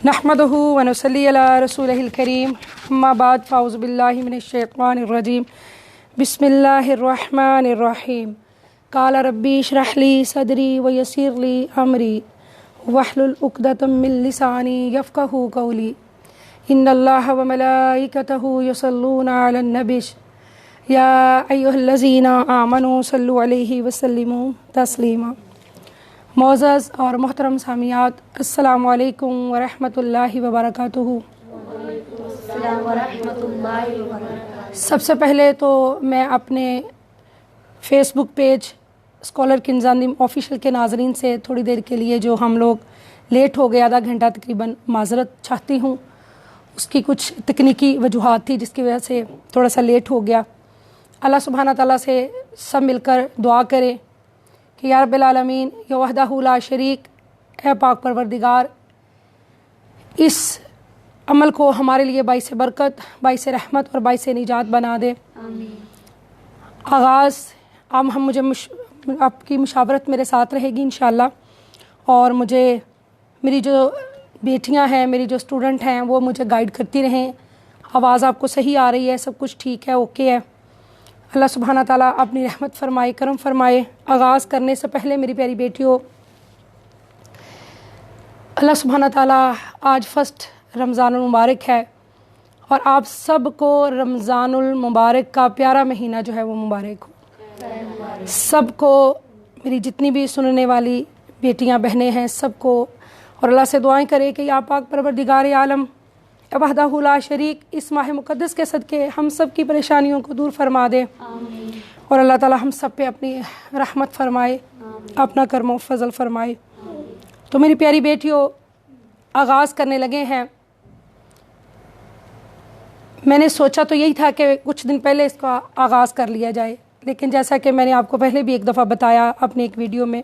نحمدہ ونصلی علی رسولہ الکریم اما بعد فاعوذ باللہ من الشیطان الرجیم بسم اللہ الرحمن الرحیم قال ربی اشرح لی صدری ویسر لی امری واحلل عقدۃ من لسانی یفقہوا قولی ان اللہ وملائکتہ یصلون علی النبی یا ایھا الذین آمنوا صلوا علیہ وسلموا تسلیما۔ معزز اور محترم سامعات، السلام علیکم ورحمۃ اللہ وبرکاتہ۔ السلام ورحمۃ اللہ وبرکاتہ۔ سب سے پہلے تو میں اپنے فیس بک پیج اسکالر کنزان آفیشیل کے ناظرین سے تھوڑی دیر کے لیے جو ہم لوگ لیٹ ہو گئے آدھا گھنٹہ تقریباً معذرت چاہتی ہوں۔ اس کی کچھ تکنیکی وجوہات تھی جس کی وجہ سے تھوڑا سا لیٹ ہو گیا۔ اللہ سبحانہ تعالیٰ سے سب مل کر دعا کریں کہ یا رب العالمین یا وحدہ لا شریک، اے پاک پروردگار، اس عمل کو ہمارے لیے باعث برکت، باعث رحمت اور باعث نجات بنا دے۔ آمین۔ آغاز اب مجھے آپ کی مشاورت میرے ساتھ رہے گی انشاءاللہ، اور مجھے میری جو بیٹیاں ہیں، میری جو اسٹوڈنٹ ہیں، وہ مجھے گائیڈ کرتی رہیں۔ آواز آپ کو صحیح آ رہی ہے، سب کچھ ٹھیک ہے، اوکے ہے؟ اللہ سبحانہ تعالیٰ اپنی رحمت فرمائے، کرم فرمائے۔ آغاز کرنے سے پہلے میری پیاری بیٹیوں، اللہ سبحانہ تعالیٰ آج فرسٹ رمضان المبارک ہے، اور آپ سب کو رمضان المبارک کا پیارا مہینہ جو ہے وہ مبارک ہو۔ سب کو، میری جتنی بھی سننے والی بیٹیاں بہنیں ہیں، سب کو، اور اللہ سے دعائیں کرے کہ یا پاک پروردگار عالم وحدہ لا شریک اس ماہ مقدس کے صدقے ہم سب کی پریشانیوں کو دور فرما دے، آمین۔ اور اللہ تعالی ہم سب پہ اپنی رحمت فرمائے، اپنا کرم و فضل فرمائے۔ تو میری پیاری بیٹیوں، آغاز کرنے لگے ہیں۔ میں نے سوچا تو یہی تھا کہ کچھ دن پہلے اس کا آغاز کر لیا جائے، لیکن جیسا کہ میں نے آپ کو پہلے بھی ایک دفعہ بتایا اپنے ایک ویڈیو میں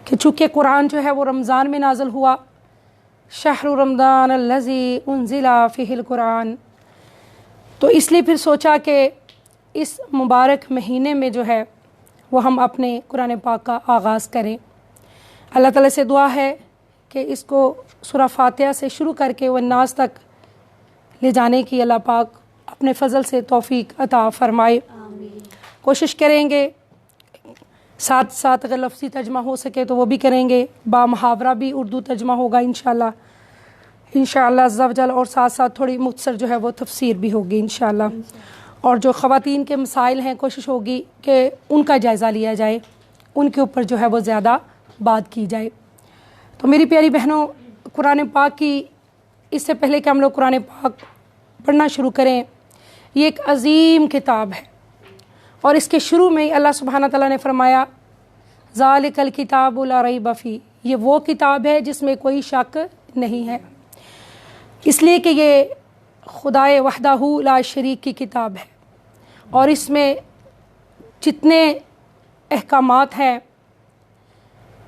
کہ چونکہ قرآن جو ہے وہ رمضان میں نازل ہوا، شہر رمضان الذی انزل فیہ القرآن، تو اس لیے پھر سوچا کہ اس مبارک مہینے میں جو ہے وہ ہم اپنے قرآن پاک کا آغاز کریں۔ اللہ تعالیٰ سے دعا ہے کہ اس کو سورہ فاتحہ سے شروع کر کے والناس تک لے جانے کی اللہ پاک اپنے فضل سے توفیق عطا فرمائے۔ آمین۔ کوشش کریں گے، ساتھ ساتھ اگر لفظی ترجمہ ہو سکے تو وہ بھی کریں گے، با محاورہ بھی اردو ترجمہ ہوگا انشاءاللہ عز و جل، اور ساتھ ساتھ تھوڑی مختصر جو ہے وہ تفسیر بھی ہوگی انشاءاللہ۔ اور جو خواتین کے مسائل ہیں، کوشش ہوگی کہ ان کا جائزہ لیا جائے، ان کے اوپر جو ہے وہ زیادہ بات کی جائے۔ تو میری پیاری بہنوں، قرآن پاک کی، اس سے پہلے کہ ہم لوگ قرآن پاک پڑھنا شروع کریں، یہ ایک عظیم کتاب ہے، اور اس کے شروع میں ہی اللہ سبحانہ تعالیٰ نے فرمایا ذالک الکتاب لا ریب فیہ، یہ وہ کتاب ہے جس میں کوئی شک نہیں ہے، اس لیے کہ یہ خدائے وحدہ لا شریک کی کتاب ہے، اور اس میں جتنے احکامات ہیں،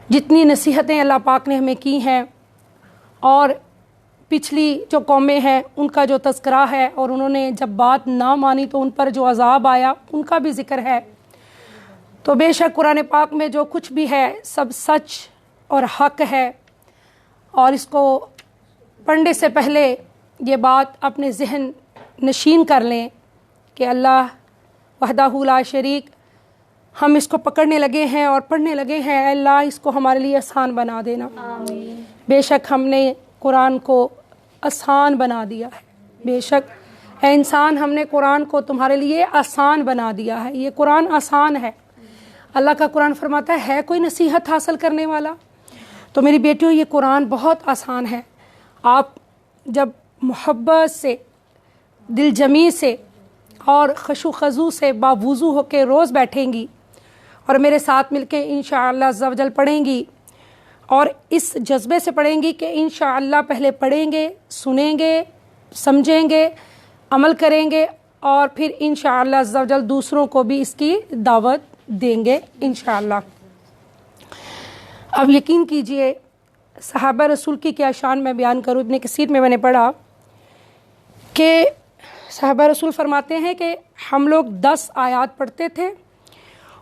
جتنی نصیحتیں اللہ پاک نے ہمیں کی ہیں، اور پچھلی جو قومیں ہیں ان کا جو تذکرہ ہے، اور انہوں نے جب بات نہ مانی تو ان پر جو عذاب آیا ان کا بھی ذکر ہے۔ تو بے شک قرآن پاک میں جو کچھ بھی ہے سب سچ اور حق ہے، اور اس کو پڑھنے سے پہلے یہ بات اپنے ذہن نشین کر لیں کہ اللہ وحدہ لا شریک، ہم اس کو پکڑنے لگے ہیں اور پڑھنے لگے ہیں، اے اللہ اس کو ہمارے لیے آسان بنا دینا۔ آمین۔ بے شک ہم نے قرآن کو آسان بنا دیا ہے، بے شک اے انسان ہم نے قرآن کو تمہارے لیے آسان بنا دیا ہے، یہ قرآن آسان ہے۔ اللہ کا قرآن فرماتا ہے کوئی نصیحت حاصل کرنے والا؟ تو میری بیٹیوں، یہ قرآن بہت آسان ہے۔ آپ جب محبت سے، دل جمی سے اور خشوع خضوع سے باوضو ہو کے روز بیٹھیں گی اور میرے ساتھ مل کے انشاءاللہ عز و جل پڑھیں گی، اور اس جذبے سے پڑھیں گی کہ انشاءاللہ پہلے پڑھیں گے، سنیں گے، سمجھیں گے، عمل کریں گے، اور پھر انشاءاللہ عز و جل دوسروں کو بھی اس کی دعوت دیں گے انشاءاللہ۔ اب یقین کیجئے صحابہ رسول کی کیا شان میں بیان کروں۔ ابن کثیر میں نے پڑھا کہ صحابہ رسول فرماتے ہیں کہ ہم لوگ 10 آیات پڑھتے تھے،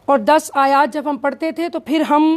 اور 10 آیات جب ہم پڑھتے تھے تو پھر ہم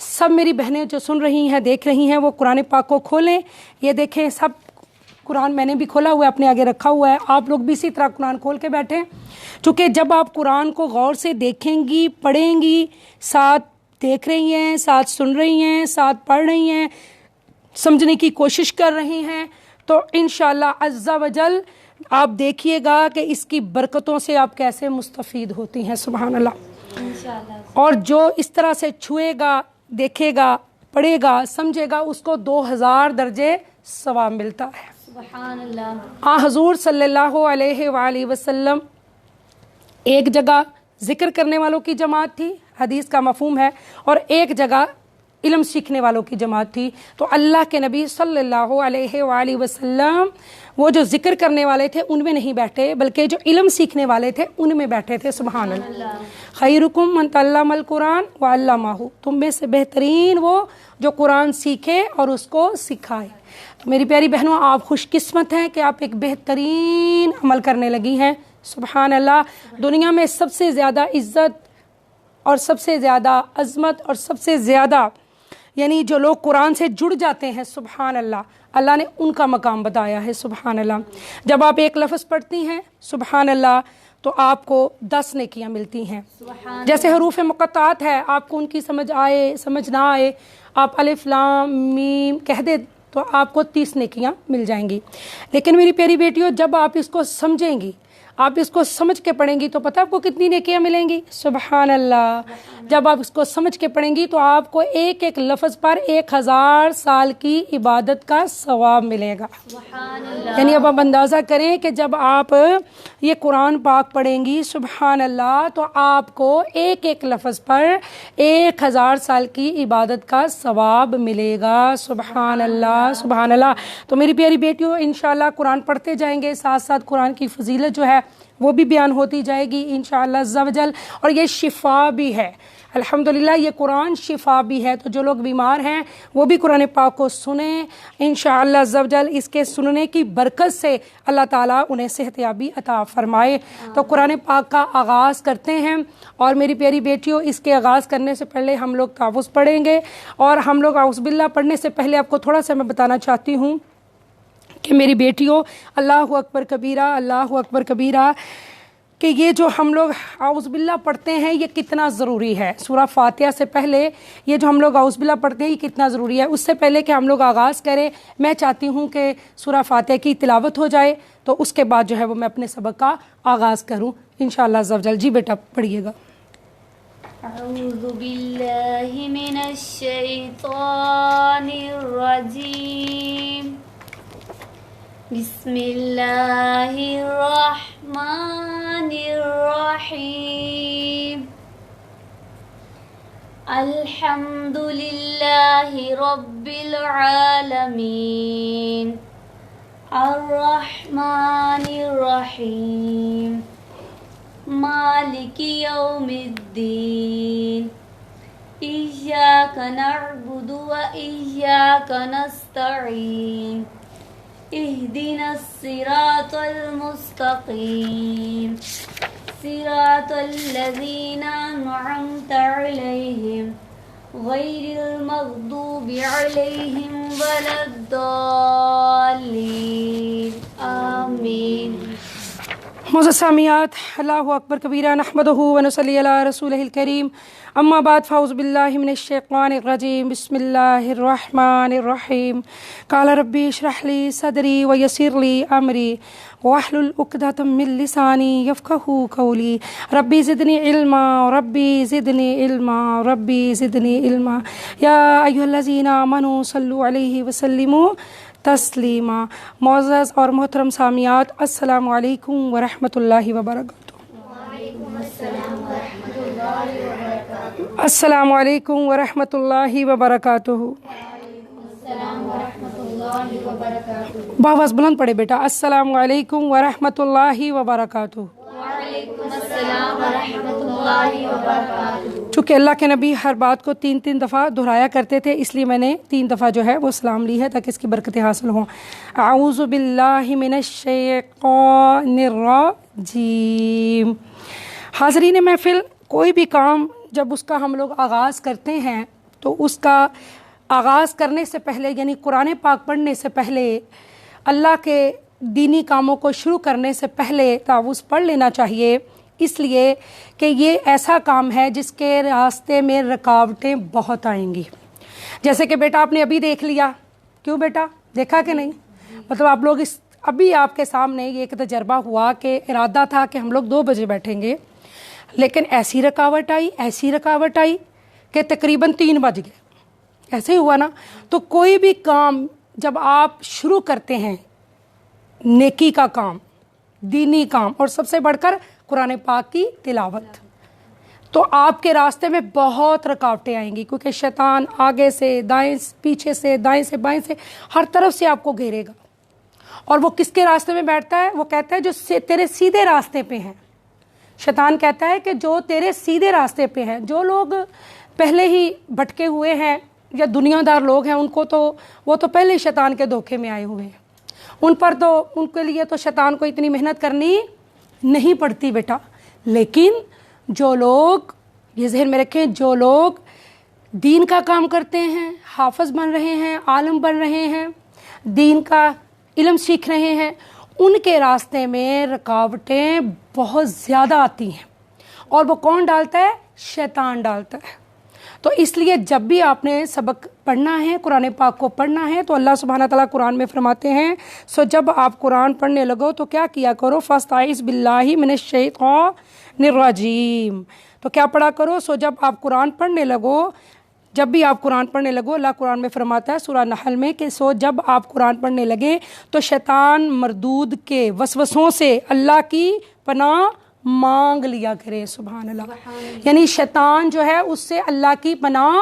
سب میری بہنیں جو سن رہی ہیں دیکھ رہی ہیں وہ قرآن پاک کو کھولیں. یہ دیکھیں سب قرآن میں نے بھی کھولا ہوا ہے, اپنے آگے رکھا ہوا ہے, آپ لوگ بھی اسی طرح قرآن کھول کے بیٹھیں. چونکہ جب آپ قرآن کو غور سے دیکھیں گی, پڑھیں گی, ساتھ دیکھ رہی ہیں, ساتھ سن رہی ہیں, ساتھ پڑھ رہی ہیں, سمجھنے کی کوشش کر رہی ہیں, تو انشاءاللہ عز و جل آپ دیکھیے گا کہ اس کی برکتوں سے آپ کیسے مستفید ہوتی ہیں. سبحان اللہ. انشاءاللہ. اور جو اس طرح سے چھوئے گا, دیکھے گا, پڑھے گا, سمجھے گا, اس کو 2000 درجے ثواب ملتا ہے. سبحان اللہ. حضور صلی اللہ علیہ وآلہ وسلم ایک جگہ ذکر کرنے والوں کی جماعت تھی, حدیث کا مفہوم ہے, اور ایک جگہ علم سیکھنے والوں کی جماعت تھی. تو اللہ کے نبی صلی اللہ علیہ وآلہ وسلم وہ جو ذکر کرنے والے تھے ان میں نہیں بیٹھے, بلکہ جو علم سیکھنے والے تھے ان میں بیٹھے تھے. سبحان اللہ. خیرکم من تعلم القرآن وعلمہ, تم میں سے بہترین وہ جو قرآن سیکھے اور اس کو سکھائے. تو میری پیاری بہنوں, آپ خوش قسمت ہیں کہ آپ ایک بہترین عمل کرنے لگی ہیں. سبحان اللہ. دنیا میں سب سے زیادہ عزت اور سب سے زیادہ عظمت اور سب سے زیادہ یعنی جو لوگ قرآن سے جڑ جاتے ہیں, سبحان اللہ, اللہ نے ان کا مقام بتایا ہے. سبحان اللہ. جب آپ ایک لفظ پڑھتی ہیں سبحان اللہ تو آپ کو 10 نیکیاں ملتی ہیں. جیسے حروف مقطعات ہے, آپ کو ان کی سمجھ آئے سمجھ نہ آئے, آپ الف لام میم کہہ دیں تو آپ کو 30 نیکیاں مل جائیں گی. لیکن میری پیاری بیٹیوں, جب آپ اس کو سمجھیں گی, آپ اس کو سمجھ کے پڑھیں گی تو پتہ آپ کو کتنی نیکیاں ملیں گی. سبحان اللہ. جب آپ اس کو سمجھ کے پڑھیں گی تو آپ کو ایک ایک لفظ پر 1000 سال کی عبادت کا ثواب ملے گا. سبحان اللہ. یعنی اب آپ اندازہ کریں کہ جب آپ یہ قرآن پاک پڑھیں گی سبحان اللہ تو آپ کو ایک ایک لفظ پر 1000 سال کی عبادت کا ثواب ملے گا. سبحان اللہ. سبحان اللہ. تو میری پیاری بیٹیوں, انشاءاللہ قرآن پڑھتے جائیں گے, ساتھ ساتھ قرآن کی فضیلت جو ہے وہ بھی بیان ہوتی جائے گی انشاءاللہ عز و جل. اور یہ شفا بھی ہے الحمدللہ, یہ قرآن شفا بھی ہے. تو جو لوگ بیمار ہیں وہ بھی قرآن پاک کو سنیں انشاءاللہ عز و جل. اس کے سننے کی برکت سے اللہ تعالیٰ انہیں صحت یابی عطا فرمائے. تو قرآن پاک کا آغاز کرتے ہیں. اور میری پیاری بیٹیوں, اس کے آغاز کرنے سے پہلے ہم لوگ تعوذ پڑھیں گے. اور ہم لوگ اعوذ باللہ پڑھنے سے پہلے آپ کو تھوڑا سا میں بتانا چاہتی ہوں کہ میری بیٹیوں, اللہ اکبر کبیرہ, اللہ اکبر کبیرہ, کہ یہ جو ہم لوگ اعوذ باللہ پڑھتے ہیں یہ کتنا ضروری ہے. سورہ فاتحہ سے پہلے یہ جو ہم لوگ اعوذ باللہ پڑھتے ہیں یہ کتنا ضروری ہے. اس سے پہلے کہ ہم لوگ آغاز کریں, میں چاہتی ہوں کہ سورہ فاتحہ کی تلاوت ہو جائے, تو اس کے بعد جو ہے وہ میں اپنے سبق کا آغاز کروں انشاءاللہ عز و جل. جی بیٹا پڑھیے گا. اعوذ باللہ من الشیطان الرجیم. بسم اللہ الرحمن الرحیم. الحمد للہ رب العالمین. الرحمن الرحیم. مالک یوم الدین. ایاک نعبد و ایاک نستعین. اهدنا الصراط المستقيم. صراط الذين أنعمت عليهم غير المغضوب عليهم ولا الضالين. آمين. معزز سامعات, اللہ اکبر کبیرہ, نحمدہ و نصلی علی رسولہ الکریم. اما بعد, فاعوذ باللہ من الشیطان الرجیم. بسم اللہ الرحمن الرحیم. قال ربی اشرح لی صدری ویسر لی امری واحلل عقدۃ من لسانی یفقہوا قولی. ربی زدنی علما ربی زدنی علما ربی زدنی علما. یا ایھا الذین آمنوا صلوا علیہ وسلموا تسلیما. معزز اور محترم سامعات, السلام علیکم ورحمۃ اللہ وبرکاتہ. السلام علیکم ورحمۃ اللہ وبرکاتہ. بآواز بلند پڑھے بیٹا. السلام علیکم ورحمۃ اللہ وبرکاتہ. وعلیکم السلام ورحمۃ اللہ وبرکاتہ. چونکہ اللہ کے نبی ہر بات کو 3 دفعہ دہرایا کرتے تھے, اس لیے میں نے 3 دفعہ جو ہے وہ سلام لی ہے تاکہ اس کی برکتیں حاصل ہوں. اعوذ باللہ من الشیطان الرجیم. حاضرین محفل, کوئی بھی کام جب اس کا ہم لوگ آغاز کرتے ہیں تو اس کا آغاز کرنے سے پہلے یعنی قرآن پاک پڑھنے سے پہلے اللہ کے دینی کاموں کو شروع کرنے سے پہلے تعوذ پڑھ لینا چاہیے، اس لیے کہ یہ ایسا کام ہے جس کے راستے میں رکاوٹیں بہت آئیں گی. جیسے کہ بیٹا آپ نے ابھی دیکھ لیا، کیوں بیٹا دیکھا کہ نہیں؟ مطلب آپ لوگ ابھی آپ کے سامنے یہ ایک تجربہ ہوا کہ ارادہ تھا کہ ہم لوگ 2 بجے بیٹھیں گے، لیکن ایسی رکاوٹ آئی کہ تقریباً 3 بج گئے. ایسے ہی ہوا نا. تو کوئی بھی کام جب آپ شروع کرتے ہیں، نیکی کا کام، دینی کام، اور سب سے بڑھ کر قرآن پاک کی تلاوت، تو آپ کے راستے میں بہت رکاوٹیں آئیں گی، کیونکہ شیطان آگے سے دائیں، پیچھے سے دائیں سے بائیں سے ہر طرف سے آپ کو گھیرے گا. اور وہ کس کے راستے میں بیٹھتا ہے؟ وہ کہتا ہے جو تیرے سیدھے راستے پہ ہیں. شیطان کہتا ہے کہ جو تیرے سیدھے راستے پہ ہیں، جو لوگ پہلے ہی بھٹکے ہوئے ہیں یا دنیا دار لوگ ہیں، ان کو تو وہ تو پہلے ہی شیطان کے دھوکے میں آئے ہوئے ہیں. ان کے لیے تو شیطان کو اتنی محنت کرنی نہیں پڑتی بیٹا. لیکن جو لوگ، یہ ذہن میں رکھیں، جو لوگ دین کا کام کرتے ہیں، حافظ بن رہے ہیں، عالم بن رہے ہیں، دین کا علم سیکھ رہے ہیں، ان کے راستے میں رکاوٹیں بہت زیادہ آتی ہیں. اور وہ کون ڈالتا ہے؟ شیطان ڈالتا ہے. تو اس لیے جب بھی آپ نے سبق پڑھنا ہے، قرآن پاک کو پڑھنا ہے، تو اللہ سبحانہ تعالیٰ قرآن میں فرماتے ہیں جب آپ قرآن پڑھنے لگو تو کیا کیا کرو؟ فاستعذ باللہ من الشیطان الرجیم. تو کیا پڑھا کرو؟ جب آپ قرآن پڑھنے لگو، جب بھی آپ قرآن پڑھنے لگو، اللہ قرآن میں فرماتا ہے سورہ نحل میں کہ جب آپ قرآن پڑھنے لگے تو شیطان مردود کے وسوسوں سے اللہ کی پناہ مانگ لیا کرے. سبحان اللہ. یعنی شیطان جو ہے اس سے اللہ کی پناہ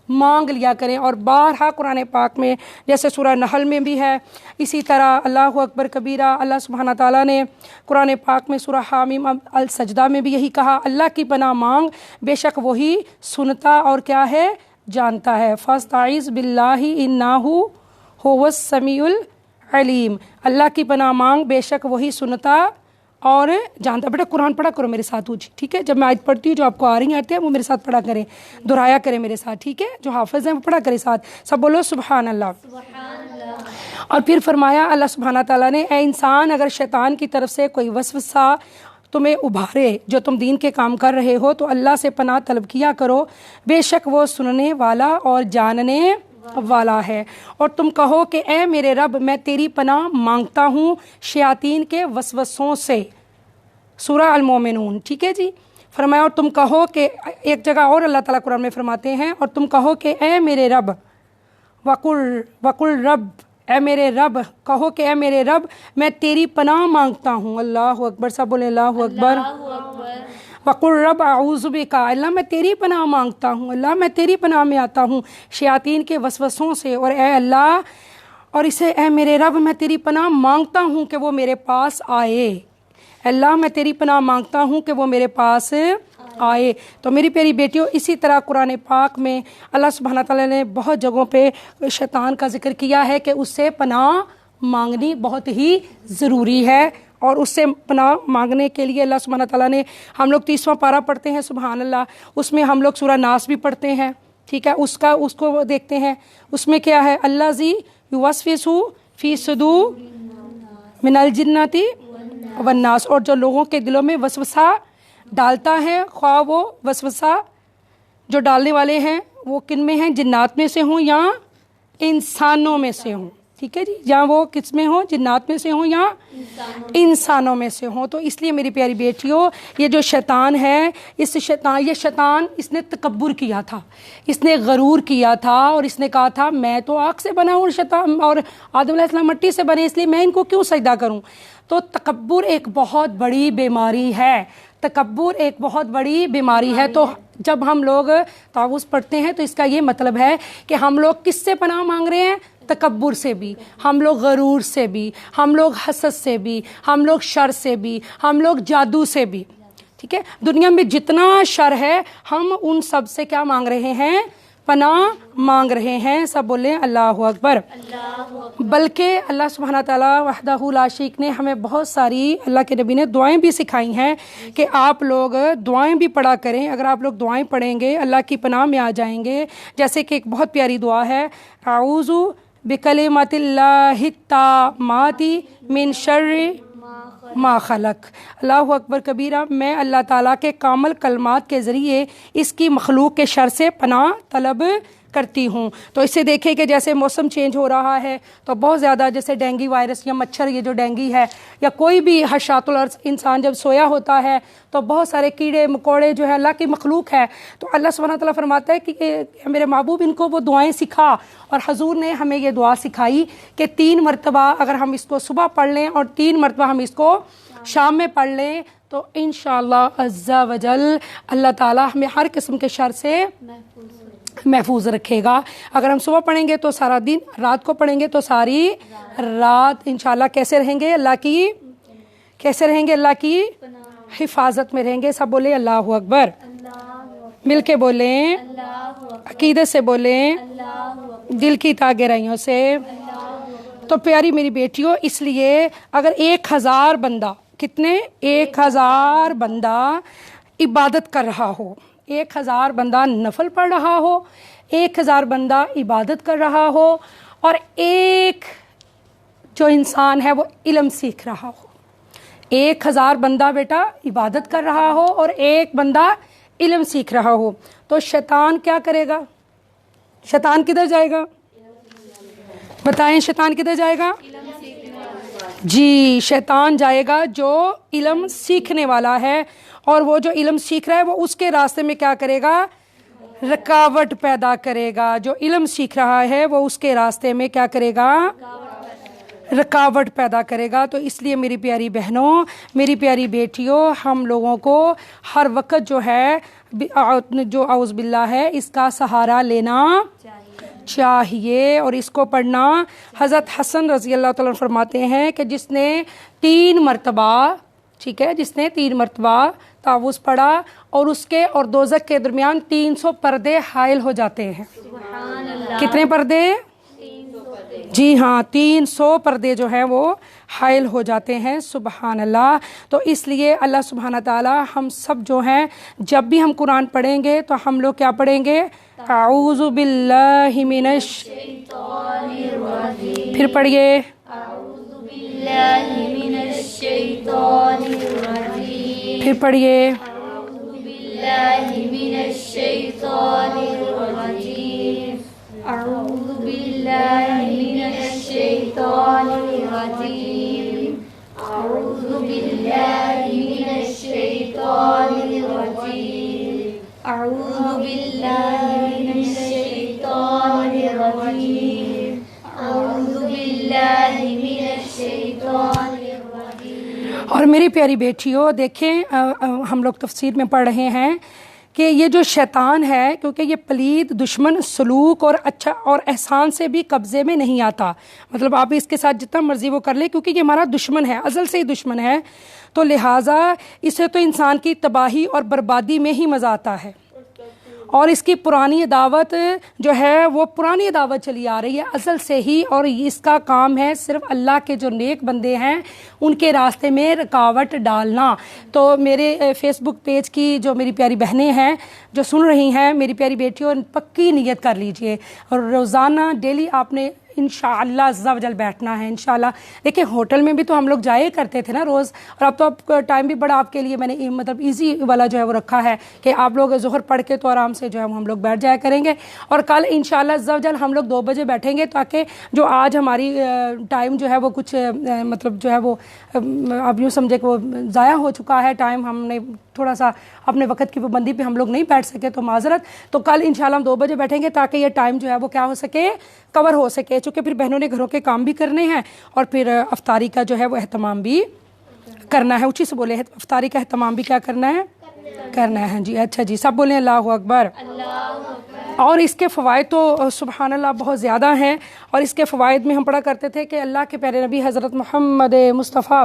مانگ لیا کریں. اور بارہا قرآن پاک میں جیسے سورہ نحل میں بھی ہے، اسی طرح اللہ اکبر کبیرہ اللہ سبحانہ تعالیٰ نے قرآن پاک میں سورہ حامیم السجدہ میں بھی یہی کہا، اللہ کی پناہ مانگ، بے شک وہی سنتا اور کیا ہے؟ جانتا ہے. فاستعذ باللہ انہ هو السمیع العلیم. اللہ کی پناہ مانگ، بے شک وہی سنتا اور جانتا. بیٹا قرآن پڑھا کرو میرے ساتھ. ٹھیک ہے؟ جب میں آیت پڑھتی ہوں، جو آپ کو آ رہی آتے ہیں وہ میرے ساتھ پڑھا کریں، دہرایا کریں میرے ساتھ. ٹھیک ہے؟ جو حافظ ہیں وہ پڑھا کریں ساتھ. سب بولو سبحان اللہ. اور پھر فرمایا اللہ سبحانہ تعالیٰ نے، اے انسان، اگر شیطان کی طرف سے کوئی وسوسہ تمہیں ابھارے جو تم دین کے کام کر رہے ہو، تو اللہ سے پناہ طلب کیا کرو، بے شک وہ سننے والا اور جاننے والا ہے. اور تم کہو کہ اے میرے رب، میں تیری پناہ مانگتا ہوں شیاطین کے وسوسوں سے. سورہ المومنون. ٹھیک ہے جی؟ فرمایا اور تم کہو کہ، ایک جگہ اور اللہ تعالیٰ قرآن میں فرماتے ہیں، اور تم کہو کہ اے میرے رب، وقل رب، اے میرے رب، کہو کہ اے میرے رب، میں تیری پناہ مانگتا ہوں. اللہ اکبر. سب بولے اللہ اکبر. وقل رب اعوذ بک، اللہ میں تیری پناہ مانگتا ہوں، اللہ میں تیری پناہ میں آتا ہوں شیاطین کے وسوسوں سے. اور اے اللہ، اور اسے اے میرے رب، میں تیری پناہ مانگتا ہوں کہ وہ میرے پاس آئے. اللہ میں تیری پناہ مانگتا ہوں کہ وہ میرے پاس آئے. تو میری پیاری بیٹیوں، اسی طرح قرآن پاک میں اللہ سبحانہ تعالیٰ نے بہت جگہوں پہ شیطان کا ذکر کیا ہے کہ اس سے پناہ مانگنی بہت ہی ضروری ہے. اور اس سے پناہ مانگنے کے لیے اللہ سبحانہ تعالیٰ نے، ہم لوگ 30واں پارہ پڑھتے ہیں سبحان اللہ، اس میں ہم لوگ سورہ ناس بھی پڑھتے ہیں. ٹھیک ہے؟ اس کو دیکھتے ہیں. اس میں کیا ہے؟ اللہ ذی یوسوس فی صدور من الجنۃ والناس. اور جو لوگوں کے دلوں میں وسوسہ ڈالتا ہے، خواہ وہ وسوسہ جو ڈالنے والے ہیں وہ کن میں ہیں؟ جنات میں سے ہوں یا انسانوں میں سے ہوں. ٹھیک ہے جی؟ یا وہ کس میں ہوں؟ جنات میں سے ہوں یا انسانوں میں سے ہوں. تو اس لیے میری پیاری بیٹیوں، یہ جو شیطان ہے، اس نے تکبر کیا تھا، اس نے غرور کیا تھا، اور اس نے کہا تھا میں تو آگ سے بنا ہوں، شیطان اور آدم علیہ السلام مٹی سے بنے، اس لیے میں ان کو کیوں سجدہ کروں. تو تکبر ایک بہت بڑی بیماری ہے. تکبر ایک بہت بڑی بیماری ہے. تو جب ہم لوگ تعوذ پڑھتے ہیں تو اس کا یہ مطلب ہے کہ ہم لوگ کس سے پناہ مانگ رہے ہیں؟ تکبر سے بھی، ہم لوگ غرور سے بھی، ہم لوگ حسد سے بھی، ہم لوگ شر سے بھی، ہم لوگ جادو سے بھی. ٹھیک ہے؟ دنیا میں جتنا شر ہے ہم ان سب سے کیا مانگ رہے ہیں؟ پناہ مانگ رہے ہیں. سب بولیں اللہ اکبر. بلکہ اللہ سبحانہ تعالیٰ وحدہ لا شریک نے ہمیں بہت ساری اللہ کے نبی نے دعائیں بھی سکھائی ہیں کہ آپ لوگ دعائیں بھی پڑھا کریں. اگر آپ لوگ دعائیں پڑھیں گے اللہ کی پناہ میں آ جائیں گے. جیسے کہ ایک بہت پیاری دعا ہے اعوذ بکلمات اللہ التامات من شر ما خلق. اللہ اکبر کبیرہ. میں اللہ تعالیٰ کے کامل کلمات کے ذریعے اس کی مخلوق کے شر سے پناہ طلب کرتی ہوں. تو اس سے دیکھیں کہ جیسے موسم چینج ہو رہا ہے تو بہت زیادہ جیسے ڈینگی وائرس یا مچھر یہ جو ڈینگی ہے یا کوئی بھی حشرات الارض انسان جب سویا ہوتا ہے تو بہت سارے کیڑے مکوڑے جو ہے اللہ کی مخلوق ہے. تو اللہ سبحانہ تعالیٰ فرماتا ہے کہ میرے محبوب ان کو وہ دعائیں سکھا. اور حضور نے ہمیں یہ دعا سکھائی کہ 3 مرتبہ اگر ہم اس کو صبح پڑھ لیں اور 3 مرتبہ ہم اس کو شام میں پڑھ لیں تو انشاءاللہ عز و جل اللہ تعالیٰ ہمیں ہر قسم کے شر سے محفوظ رکھے گا. اگر ہم صبح پڑھیں گے تو سارا دن, رات کو پڑھیں گے تو ساری رات انشاءاللہ کیسے رہیں گے؟ اللہ کی حفاظت میں رہیں گے. سب بولیں اللہ اکبر. مل کے بولیں, عقیدت سے بولیں, دل کی تہ گہرائیوں سے. تو پیاری میری بیٹیوں, اس لیے اگر 1000 بندہ, کتنے 1000 بندہ عبادت کر رہا ہو, 1000 بندہ نفل پڑھ رہا ہو, 1000 بندہ عبادت کر رہا ہو, اور ایک جو انسان ہے وہ علم سیکھ رہا ہو, 1000 بندہ بیٹا عبادت کر رہا ہو اور ایک بندہ علم سیکھ رہا ہو, تو شیطان کیا کرے گا؟ شیطان کدھر جائے گا؟ بتائیں شیطان کدھر جائے گا؟ جی, شیطان جائے گا جو علم سیکھنے والا ہے. اور وہ جو علم سیکھ رہا ہے وہ اس کے راستے میں کیا کرے گا؟ رکاوٹ پیدا کرے گا. جو علم سیکھ رہا ہے وہ اس کے راستے میں کیا کرے گا؟ رکاوٹ پیدا کرے گا. تو اس لیے میری پیاری بہنوں, میری پیاری بیٹیوں, ہم لوگوں کو ہر وقت جو ہے جو اعوذ باللہ ہے اس کا سہارا لینا چاہیے اور اس کو پڑھنا. حضرت حسن رضی اللہ تعالیٰ فرماتے ہیں کہ جس نے 3 مرتبہ, ٹھیک ہے, جس نے 3 مرتبہ تعوذ پڑھا اور اس کے اور دوزخ کے درمیان 300 پردے حائل ہو جاتے ہیں. کتنے پردے؟ جی ہاں, 300 پردے جو ہیں وہ حائل ہو جاتے ہیں. سبحان اللہ. تو اس لیے اللہ سبحانہ تعالیٰ ہم سب جو ہیں جب بھی ہم قرآن پڑھیں گے تو ہم لوگ کیا پڑھیں گے؟ اعوذ باللہ من الشیطان الرجیم. پھر پڑھیے اعوذ باللہ من الشیطان الرجیم. پھر پڑھیے اعوذ باللہ من الشیطان الرجیم. اعوذ باللہ من الشیطان الرجیم. اعوذ باللہ من الشیطان الرجیم. اعوذ باللہ من الشیطان الرجیم. اعوذ باللہ من الشیطان الرجیم. اور میری پیاری بیٹیوں دیکھیں, ہم لوگ تفسیر میں پڑھ رہے ہیں کہ یہ جو شیطان ہے کیونکہ یہ پلید دشمن سلوک اور اچھا اور احسان سے بھی قبضے میں نہیں آتا. مطلب آپ اس کے ساتھ جتنا مرضی وہ کر لیں کیونکہ یہ ہمارا دشمن ہے, ازل سے ہی دشمن ہے. تو لہٰذا اسے تو انسان کی تباہی اور بربادی میں ہی مزہ آتا ہے. اور اس کی پرانی دعوت جو ہے وہ پرانی دعوت چلی آ رہی ہے ازل سے ہی, اور اس کا کام ہے صرف اللہ کے جو نیک بندے ہیں ان کے راستے میں رکاوٹ ڈالنا. تو میرے فیس بک پیج کی جو میری پیاری بہنیں ہیں جو سن رہی ہیں, میری پیاری بیٹیوں, پکی نیت کر لیجئے اور روزانہ ڈیلی آپ نے انشاءاللہ عز و جل بیٹھنا ہے انشاءاللہ. دیکھیں ہوٹل میں بھی تو ہم لوگ جائے کرتے تھے نا روز, اور اب تو ٹائم بھی بڑا آپ کے لیے میں نے مطلب ایزی والا جو ہے وہ رکھا ہے کہ آپ لوگ ظہر پڑھ کے تو آرام سے جو ہے ہم لوگ بیٹھ جایا کریں گے. اور کل انشاءاللہ عز و جل ہم لوگ 2 بجے بیٹھیں گے تاکہ جو آج ہماری ٹائم جو ہے وہ کچھ مطلب جو ہے وہ اب یوں سمجھے کہ وہ ضائع ہو چکا ہے ٹائم, ہم نے تھوڑا سا اپنے وقت کی پابندی پہ ہم لوگ نہیں بیٹھ سکے تو معذرت. تو کل انشاءاللہ ہم 2 بجے بیٹھیں گے تاکہ یہ ٹائم جو ہے وہ کیا ہو سکے, کور ہو سکے. چونکہ پھر بہنوں نے گھروں کے کام بھی کرنے ہیں اور پھر افطاری کا جو ہے وہ اہتمام بھی کرنا ہے. اونچی سے بولے, افطاری کا اہتمام بھی کیا کرنا ہے؟ کرنا ہے. جی اچھا جی, سب بولیں اللہ اکبر. اور اس کے فوائد تو سبحان اللہ بہت زیادہ ہیں. اور اس کے فوائد میں ہم پڑھا کرتے تھے کہ اللہ کے پیارے نبی حضرت محمد مصطفیٰ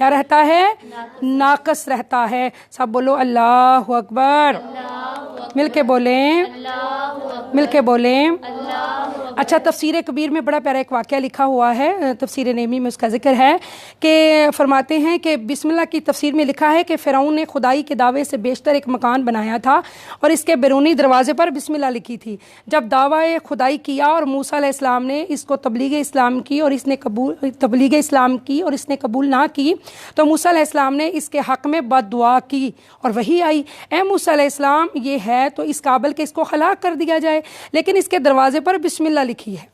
کیا رہتا ہے؟ ناقص رہتا ہے. سب بولو اللہ اکبر. مل کے بولیں, مل کے بولیں. اچھا, تفسیر کبیر میں بڑا پیارا ایک واقعہ لکھا ہوا ہے, تفسیر نیمی میں اس کا ذکر ہے کہ فرماتے ہیں کہ بسم اللہ کی تفسیر میں لکھا ہے کہ فرعون نے خدائی کے دعوے سے بیشتر ایک مکان بنایا تھا اور اس کے بیرونی دروازے پر بسم اللہ لکھی تھی. جب دعوی خدائی کیا اور موسیٰ علیہ السلام نے اس کو تبلیغ اسلام کی اور اس نے قبول نہ کی تو موسیٰ علیہ السلام نے اس کے حق میں بد دعا کی اور وہی آئی, اے موسیٰ علیہ السلام یہ ہے تو اس قابل کہ اس کو ہلاک کر دیا جائے, لیکن اس کے دروازے پر بسم اللہ لکھی ہے,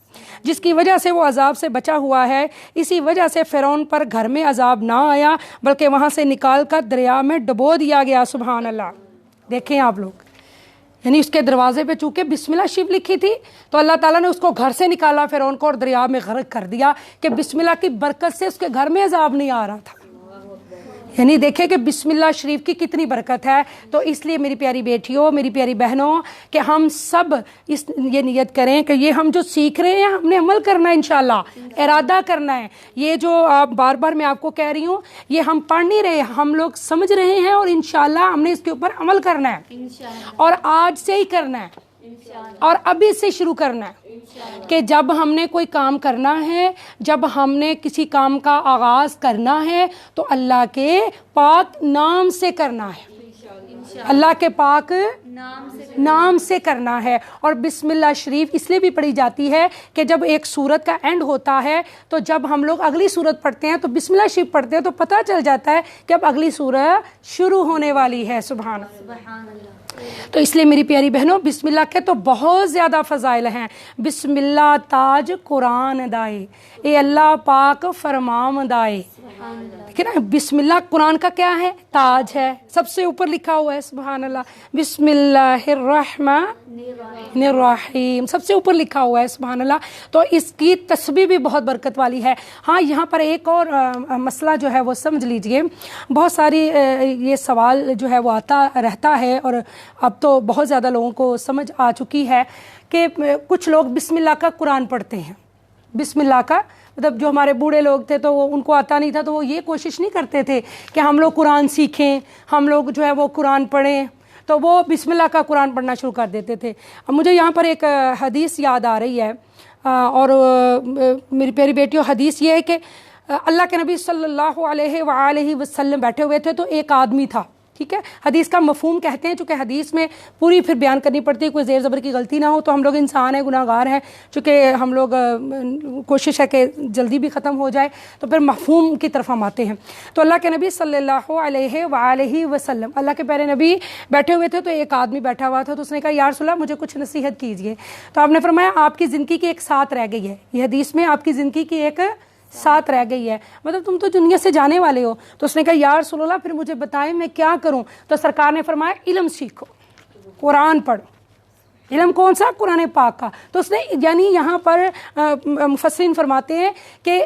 جس کی وجہ سے وہ عذاب سے بچا ہوا ہے. اسی وجہ سے فرعون پر گھر میں عذاب نہ آیا بلکہ وہاں سے نکال کر دریا میں ڈبو دیا گیا. سبحان اللہ. دیکھیں آپ لوگ, یعنی اس کے دروازے پہ چونکہ بسم اللہ شیف لکھی تھی تو اللہ تعالیٰ نے اس کو گھر سے نکالا فرعون کو اور دریا میں غرق کر دیا کہ بسم اللہ کی برکت سے اس کے گھر میں عذاب نہیں آ رہا تھا. یعنی دیکھیں کہ بسم اللہ شریف کی کتنی برکت ہے. تو اس لیے میری پیاری بیٹیوں, میری پیاری بہنوں, کہ ہم سب یہ نیت کریں کہ یہ ہم جو سیکھ رہے ہیں ہم نے عمل کرنا ہے انشاءاللہ, ارادہ کرنا ہے. یہ جو آپ بار بار میں آپ کو کہہ رہی ہوں یہ ہم پڑھ نہیں رہے, ہم لوگ سمجھ رہے ہیں اور انشاءاللہ ہم نے اس کے اوپر عمل کرنا ہے اور آج سے ہی کرنا ہے اور ابھی سے شروع کرنا ہے کہ جب ہم نے کوئی کام کرنا ہے, جب ہم نے کسی کام کا آغاز کرنا ہے تو اللہ کے پاک نام سے کرنا ہے, اللہ کے پاک نام سے کرنا ہے. اور بسم اللہ شریف اس لیے بھی پڑھی جاتی ہے کہ جب ایک سورت کا اینڈ ہوتا ہے تو جب ہم لوگ اگلی سورت پڑھتے ہیں تو بسم اللہ شریف پڑھتے ہیں تو پتہ چل جاتا ہے کہ اب اگلی سورت شروع ہونے والی ہے. سبحان اللہ. تو اس لیے میری پیاری بہنوں بسم اللہ کے تو بہت زیادہ فضائل ہیں. بسم اللہ تاج قرآن دائے, اے اللہ پاک فرمان دائے. ٹھیک ہے نا, بسم اللہ قرآن کا کیا ہے؟ تاج ہے, سب سے اوپر لکھا ہوا ہے. سبحان اللہ. بسم اللہ الرحمن الرحیم سب سے اوپر لکھا ہوا ہے. سبحان اللہ. تو اس کی تسبیح بھی بہت برکت والی ہے. ہاں, یہاں پر ایک اور مسئلہ جو ہے وہ سمجھ لیجئے. بہت ساری یہ سوال جو ہے وہ آتا رہتا ہے اور اب تو بہت زیادہ لوگوں کو سمجھ آ چکی ہے کہ کچھ لوگ بسم اللہ کا قرآن پڑھتے ہیں. بسم اللہ کا مطلب جو ہمارے بوڑھے لوگ تھے تو وہ ان کو آتا نہیں تھا تو وہ یہ کوشش نہیں کرتے تھے کہ ہم لوگ قرآن سیکھیں, ہم لوگ جو ہے وہ قرآن پڑھیں, تو وہ بسم اللہ کا قرآن پڑھنا شروع کر دیتے تھے. اب مجھے یہاں پر ایک حدیث یاد آ رہی ہے اور میری پیاری بیٹیوں, حدیث یہ ہے کہ اللہ کے نبی صلی اللہ علیہ وآلہ وسلم بیٹھے ہوئے تھے تو ایک آدمی تھا. ٹھیک ہے, حدیث کا مفہوم کہتے ہیں, چونکہ حدیث میں پوری پھر بیان کرنی پڑتی ہے, کوئی زیر زبر کی غلطی نہ ہو. تو ہم لوگ انسان ہیں, گناہ گار ہیں, چونکہ ہم لوگ کوشش ہے کہ جلدی بھی ختم ہو جائے تو پھر مفہوم کی طرف ہم آتے ہیں. تو اللہ کے نبی صلی اللہ علیہ وآلہ وسلم, اللہ کے پیارے نبی بیٹھے ہوئے تھے تو ایک آدمی بیٹھا ہوا تھا. تو اس نے کہا یا رسول اللہ مجھے کچھ نصیحت کیجیے. تو آپ نے فرمایا آپ کی زندگی کی ایک ساتھ رہ گئی ہے. یہ حدیث میں آپ کی زندگی کی ایک ساتھ رہ گئی ہے, مطلب تم تو دنیا سے جانے والے ہو. تو اس نے کہا یا رسول اللہ پھر مجھے بتائیں میں کیا کروں. تو سرکار نے فرمایا علم سیکھو, قرآن پڑھو. علم کون سا؟ قرآن پاک کا. تو اس نے یعنی یہاں پر مفسرین فرماتے ہیں کہ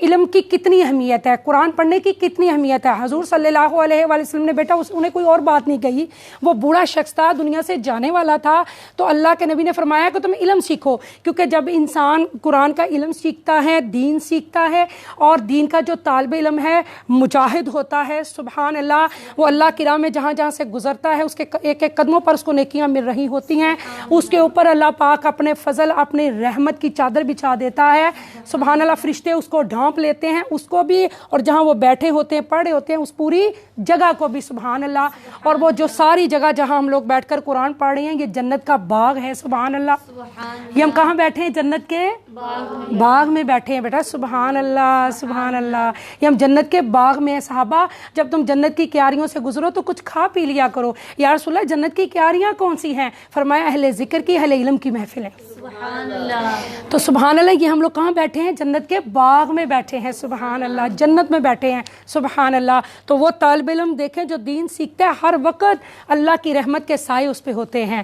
علم کی کتنی اہمیت ہے, قرآن پڑھنے کی کتنی اہمیت ہے. حضور صلی اللہ علیہ وآلہ وسلم نے بیٹا انہیں کوئی اور بات نہیں کہی, وہ بوڑھا شخص تھا, دنیا سے جانے والا تھا. تو اللہ کے نبی نے فرمایا کہ تم علم سیکھو, کیونکہ جب انسان قرآن کا علم سیکھتا ہے, دین سیکھتا ہے, اور دین کا جو طالب علم ہے مجاہد ہوتا ہے, سبحان اللہ, وہ اللہ کی راہ میں جہاں جہاں سے گزرتا ہے اس کے ایک ایک قدموں پر اس کو نیکیاں مل رہی ہوتی ہیں. اس کے اوپر اللہ پاک اپنے فضل, اپنے رحمت کی چادر بچھا دیتا ہے. سبحان اللہ, فرشتے اس کو ڈھانپ لیتے ہیں, اس کو بھی, اور جہاں وہ بیٹھے ہوتے ہیں پڑھے ہوتے ہیں اس پوری جگہ کو بھی. سبحان اللہ. اور وہ جو ساری جگہ جہاں ہم لوگ بیٹھ کر قرآن پڑھ رہے ہیں یہ جنت کا باغ ہے. سبحان اللہ. یہ ہم کہاں بیٹھے ہیں؟ جنت کے باغ میں بیٹھے ہیں بیٹا. سبحان اللہ, سبحان اللہ. یہ ہم جنت کے باغ میں ہیں. صحابہ جب تم جنت کی کیاریوں سے گزرو تو کچھ کھا پی لیا کرو. یا رسول اللہ جنت کی کیاریاں کون سی ہیں؟ فرمایا اہل ذکر کی, اہل علم کی محفل ہے. سبحان اللہ. تو سبحان اللہ, یہ ہم لوگ کہاں بیٹھے ہیں؟ جنت کے باغ میں بیٹھے ہیں. سبحان اللہ, جنت میں بیٹھے ہیں. سبحان اللہ. تو وہ طالب علم دیکھیں جو دین سیکھتا ہے ہر وقت اللہ کی رحمت کے سائے اس پہ ہوتے ہیں.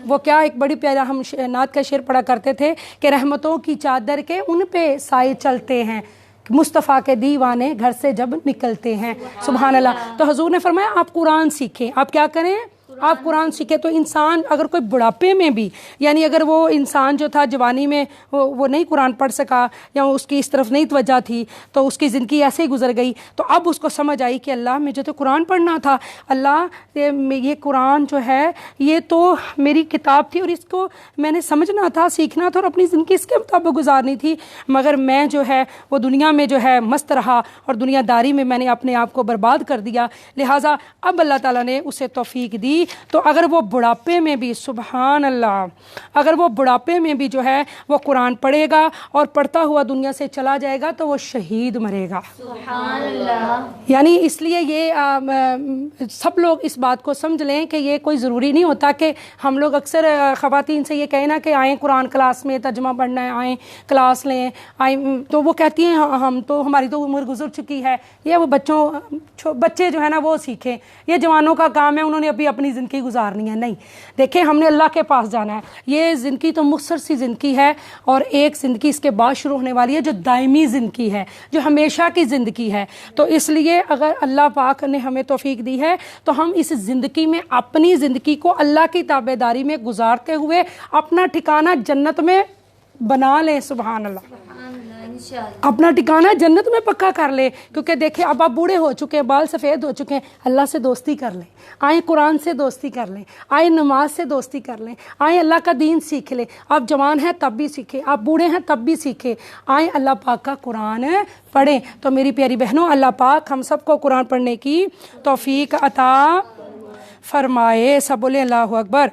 وہ کیا ایک بڑی پیارا ہم نعت کا شعر پڑھا کرتے تھے کہ رحمتوں کی چادر کے ان پہ سائے چلتے ہیں, مصطفیٰ کے دیوانے گھر سے جب نکلتے ہیں. سبحان اللہ. تو حضور نے فرمایا آپ قرآن سیکھیں. آپ کیا کریں؟ آپ قرآن سیکھیں تو انسان اگر کوئی بڑھاپے میں بھی، یعنی اگر وہ انسان جو تھا جوانی میں وہ نہیں قرآن پڑھ سکا یا اس کی اس طرف نہیں توجہ تھی تو اس کی زندگی ایسے ہی گزر گئی، تو اب اس کو سمجھ آئی کہ اللہ مجھے تو قرآن پڑھنا تھا، اللہ یہ قرآن جو ہے یہ تو میری کتاب تھی اور اس کو میں نے سمجھنا تھا، سیکھنا تھا اور اپنی زندگی اس کے مطابق گزارنی تھی، مگر میں جو ہے وہ دنیا میں جو ہے مست رہا اور دنیا داری میں نے اپنے آپ کو برباد کر دیا، لہٰذا اب اللہ تعالیٰ نے اسے توفیق دی۔ تو اگر وہ بڑھاپے میں بھی، سبحان اللہ، اگر وہ بڑھاپے میں بھی جو ہے وہ قرآن پڑھے گا اور پڑھتا ہوا دنیا سے چلا جائے گا تو وہ شہید مرے گا، سبحان اللہ۔ یعنی اس لیے یہ سب لوگ اس بات کو سمجھ لیں کہ یہ کوئی ضروری نہیں ہوتا کہ ہم لوگ اکثر خواتین سے یہ کہیں نا کہ آئیں قرآن کلاس میں ترجمہ پڑھنا ہے، آئیں کلاس لیں، آئیں، تو وہ کہتی ہیں ہم تو، ہماری تو عمر گزر چکی ہے، یہ وہ بچے جو ہے نا وہ سیکھیں، یہ جوانوں کا کام ہے، انہوں نے ابھی اپنی زندگی گزارنی ہے۔ نہیں، دیکھیں ہم نے اللہ کے پاس جانا ہے، یہ زندگی تو مختصر سی زندگی ہے اور ایک زندگی اس کے بعد شروع ہونے والی ہے جو دائمی زندگی ہے، جو ہمیشہ کی زندگی ہے۔ تو اس لیے اگر اللہ پاک نے ہمیں توفیق دی ہے تو ہم اس زندگی میں اپنی زندگی کو اللہ کی تابعداری میں گزارتے ہوئے اپنا ٹھکانہ جنت میں بنا لیں، سبحان اللہ، انشاءاللہ۔ اپنا ٹھکانہ جنت میں پکا کر لیں، کیونکہ دیکھیں اب آپ بوڑھے ہو چکے ہیں، بال سفید ہو چکے ہیں، اللہ سے دوستی کر لیں، آئیں قرآن سے دوستی کر لیں، آئیں نماز سے دوستی کر لیں، آئیں اللہ کا دین سیکھ لیں، آپ جوان ہیں تب بھی سیکھیں، آپ بوڑھے ہیں تب بھی سیکھیں، آئیں اللہ پاک کا قرآن پڑھیں۔ تو میری پیاری بہنوں، اللہ پاک ہم سب کو قرآن پڑھنے کی توفیق عطا فرمائے، سب بولے اللہ اکبر۔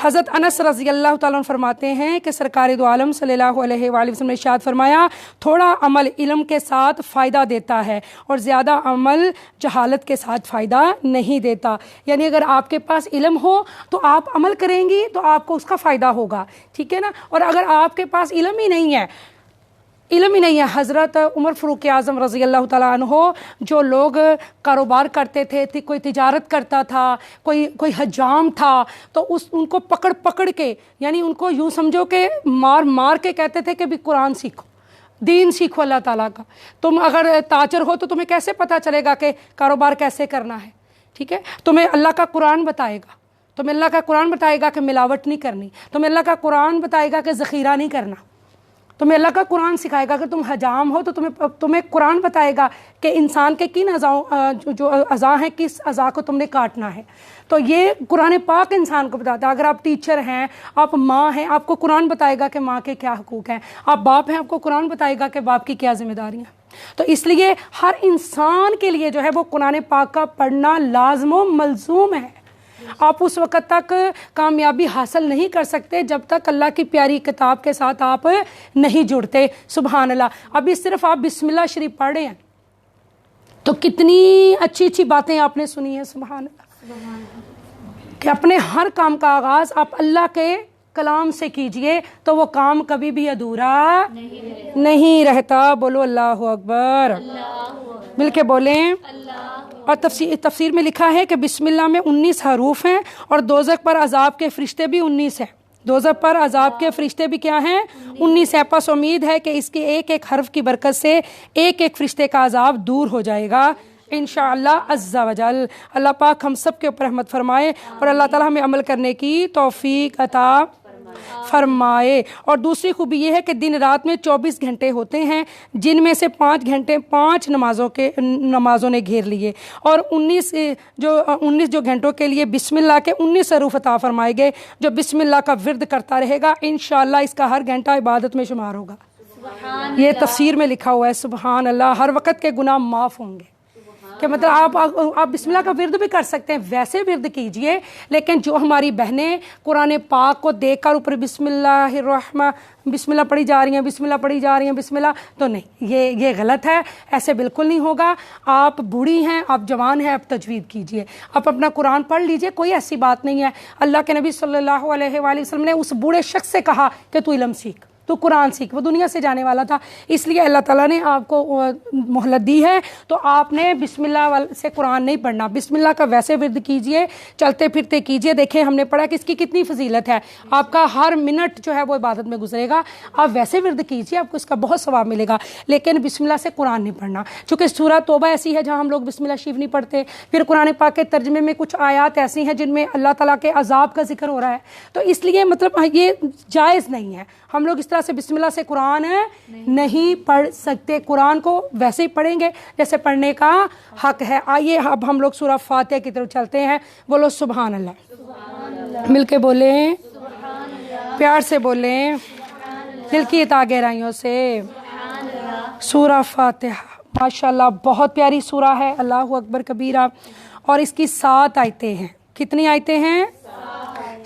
حضرت انس رضی اللہ تعالیٰ عنہ فرماتے ہیں کہ سرکار دو عالم صلی اللہ علیہ وآلہ وسلم نے ارشاد فرمایا، تھوڑا عمل علم کے ساتھ فائدہ دیتا ہے اور زیادہ عمل جہالت کے ساتھ فائدہ نہیں دیتا، یعنی اگر آپ کے پاس علم ہو تو آپ عمل کریں گی تو آپ کو اس کا فائدہ ہوگا، ٹھیک ہے نا، اور اگر آپ کے پاس علم ہی نہیں ہے، حضرت عمر فاروق اعظم رضی اللہ تعالیٰ عنہ، جو لوگ کاروبار کرتے تھے، کوئی تجارت کرتا تھا، کوئی حجام تھا، تو ان کو پکڑ کے، یعنی ان کو یوں سمجھو کہ مار کے کہتے تھے کہ بھی قرآن سیکھو، دین سیکھو اللہ تعالیٰ کا، تم اگر تاجر ہو تو تمہیں کیسے پتہ چلے گا کہ کاروبار کیسے کرنا ہے، ٹھیک ہے، تمہیں اللہ کا قرآن بتائے گا، تمہیں اللہ کا قرآن بتائے گا کہ ملاوٹ نہیں کرنی، تمہیں اللہ کا قرآن بتائے گا کہ ذخیرہ نہیں کرنا، تمہیں اللہ کا قرآن سکھائے گا، اگر تم حجام ہو تو تمہیں قرآن بتائے گا کہ انسان کے کن جو اعضاء ہیں کس اعضاء کو تم نے کاٹنا ہے، تو یہ قرآن پاک انسان کو بتاتا ہے۔ اگر آپ ٹیچر ہیں، آپ ماں ہیں، آپ کو قرآن بتائے گا کہ ماں کے کیا حقوق ہیں، آپ باپ ہیں، آپ کو قرآن بتائے گا کہ باپ کی کیا ذمہ داریاں ہیں۔ تو اس لیے ہر انسان کے لیے جو ہے وہ قرآن پاک کا پڑھنا لازم و ملزوم ہے۔ آپ اس وقت تک کامیابی حاصل نہیں کر سکتے جب تک اللہ کی پیاری کتاب کے ساتھ آپ نہیں جڑتے، سبحان اللہ۔ ابھی صرف آپ بسم اللہ شریف پڑھ رہے ہیں تو کتنی اچھی باتیں آپ نے سنی ہیں، سبحان اللہ، کہ اپنے ہر کام کا آغاز آپ اللہ کے کلام سے کیجئے تو وہ کام کبھی بھی ادھورا نہیں رہتا۔ بولو اللہ اکبر، مل کے بولیں۔ اور تفسیر میں لکھا ہے کہ بسم اللہ میں 19 حروف ہیں اور دوزخ پر عذاب کے فرشتے بھی 19 ہیں، دوزخ پر عذاب کے فرشتے بھی کیا ہیں؟ 19 ہیں۔ پس امید ہے کہ اس کے ایک ایک حرف کی برکت سے ایک ایک فرشتے کا عذاب دور ہو جائے گا انشاءاللہ عز و جل۔ اللہ پاک ہم سب کے اوپر رحمت فرمائے اور اللہ تعالی ہمیں عمل کرنے کی توفیق عطا فرمائے۔ اور دوسری خوبی یہ ہے کہ دن رات میں 24 گھنٹے ہوتے ہیں، جن میں سے 5 گھنٹے 5 نمازوں نے گھیر لیے، اور 19 جو گھنٹوں کے لیے بسم اللہ کے 19 حروف عطا فرمائے گئے۔ جو بسم اللہ کا ورد کرتا رہے گا انشاءاللہ اس کا ہر گھنٹہ عبادت میں شمار ہوگا۔ یہ تفسیر میں لکھا ہوا ہے، سبحان اللہ، ہر وقت کے گناہ معاف ہوں گے، کہ مطلب آپ بسم اللہ کا ورد بھی کر سکتے ہیں، ویسے ورد کیجئے، لیکن جو ہماری بہنیں قرآن پاک کو دیکھ کر اوپر بسم اللہ پڑھی جا رہی ہیں، بسم اللہ پڑھی جا رہی ہیں، بسم اللہ، تو نہیں، یہ غلط ہے، ایسے بالکل نہیں ہوگا۔ آپ بوڑھی ہیں، آپ جوان ہیں، آپ تجوید کیجئے، آپ اپنا قرآن پڑھ لیجئے، کوئی ایسی بات نہیں ہے۔ اللہ کے نبی صلی اللہ علیہ وآلہ وسلم نے اس بوڑھے شخص سے کہا کہ تو علم سیکھ، تو قرآن سیکھ، وہ دنیا سے جانے والا تھا، اس لیے اللہ تعالیٰ نے آپ کو مہلت دی ہے، تو آپ نے بسم اللہ سے قرآن نہیں پڑھنا، بسم اللہ کا ویسے ورد کیجئے، چلتے پھرتے کیجئے۔ دیکھیں ہم نے پڑھا کہ اس کی کتنی فضیلت ہے، آپ کا ہر منٹ جو ہے وہ عبادت میں گزرے گا، آپ ویسے ورد کیجئے، آپ کو اس کا بہت ثواب ملے گا، لیکن بسم اللہ سے قرآن نہیں پڑھنا۔ چونکہ سورہ توبہ ایسی ہے جہاں ہم لوگ بسم اللہ شریف نہیں پڑھتے، پھر قرآن پاک کے ترجمے میں کچھ آیات ایسی ہیں جن میں اللہ تعالیٰ کے عذاب کا ذکر ہو رہا ہے، تو اس لیے مطلب یہ جائز نہیں ہے، ہم لوگ اس طرح سے بسم اللہ سے قرآن نہیں پڑھ سکتے، قرآن کو ویسے ہی پڑھیں گے جیسے پڑھنے کا حق ہے۔ آئیے اب ہم لوگ سورہ فاتحہ کی طرف چلتے ہیں، بولو سبحان اللہ، مل کے بولیں، پیار سے بولیں، دل کی عطا گہرائیوں سے۔ سورہ فاتحہ ماشاءاللہ بہت پیاری سورہ ہے، اللہ اکبر کبیرہ، اور اس کی 7 آیتیں ہیں۔ کتنی آیتیں ہیں؟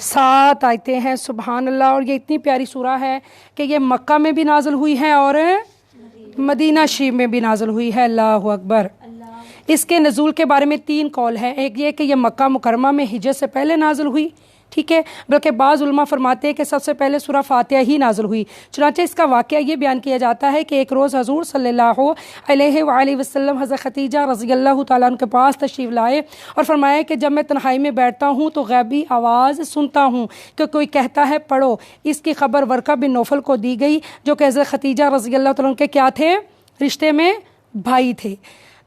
7 آیتیں ہیں، سبحان اللہ۔ اور یہ اتنی پیاری سورہ ہے کہ یہ مکہ میں بھی نازل ہوئی ہے اور مدینہ شریف میں بھی نازل ہوئی ہے، اللہ اکبر۔ اس کے نزول کے بارے میں 3 قول ہیں، ایک یہ کہ یہ مکہ مکرمہ میں ہجرت سے پہلے نازل ہوئی، ٹھیک ہے، بلکہ بعض علماء فرماتے ہیں کہ سب سے پہلے سورہ فاتحہ ہی نازل ہوئی۔ چنانچہ اس کا واقعہ یہ بیان کیا جاتا ہے کہ ایک روز حضور صلی اللہ علیہ وآلہ وسلم حضرت خدیجہ رضی اللہ تعالیٰ عنہ کے پاس تشریف لائے اور فرمایا کہ جب میں تنہائی میں بیٹھتا ہوں تو غیبی آواز سنتا ہوں کہ کوئی کہتا ہے پڑھو۔ اس کی خبر ورقہ بن نوفل کو دی گئی جو کہ حضرت خدیجہ رضی اللہ تعالیٰ عنہ کے کیا تھے؟ رشتے میں بھائی تھے۔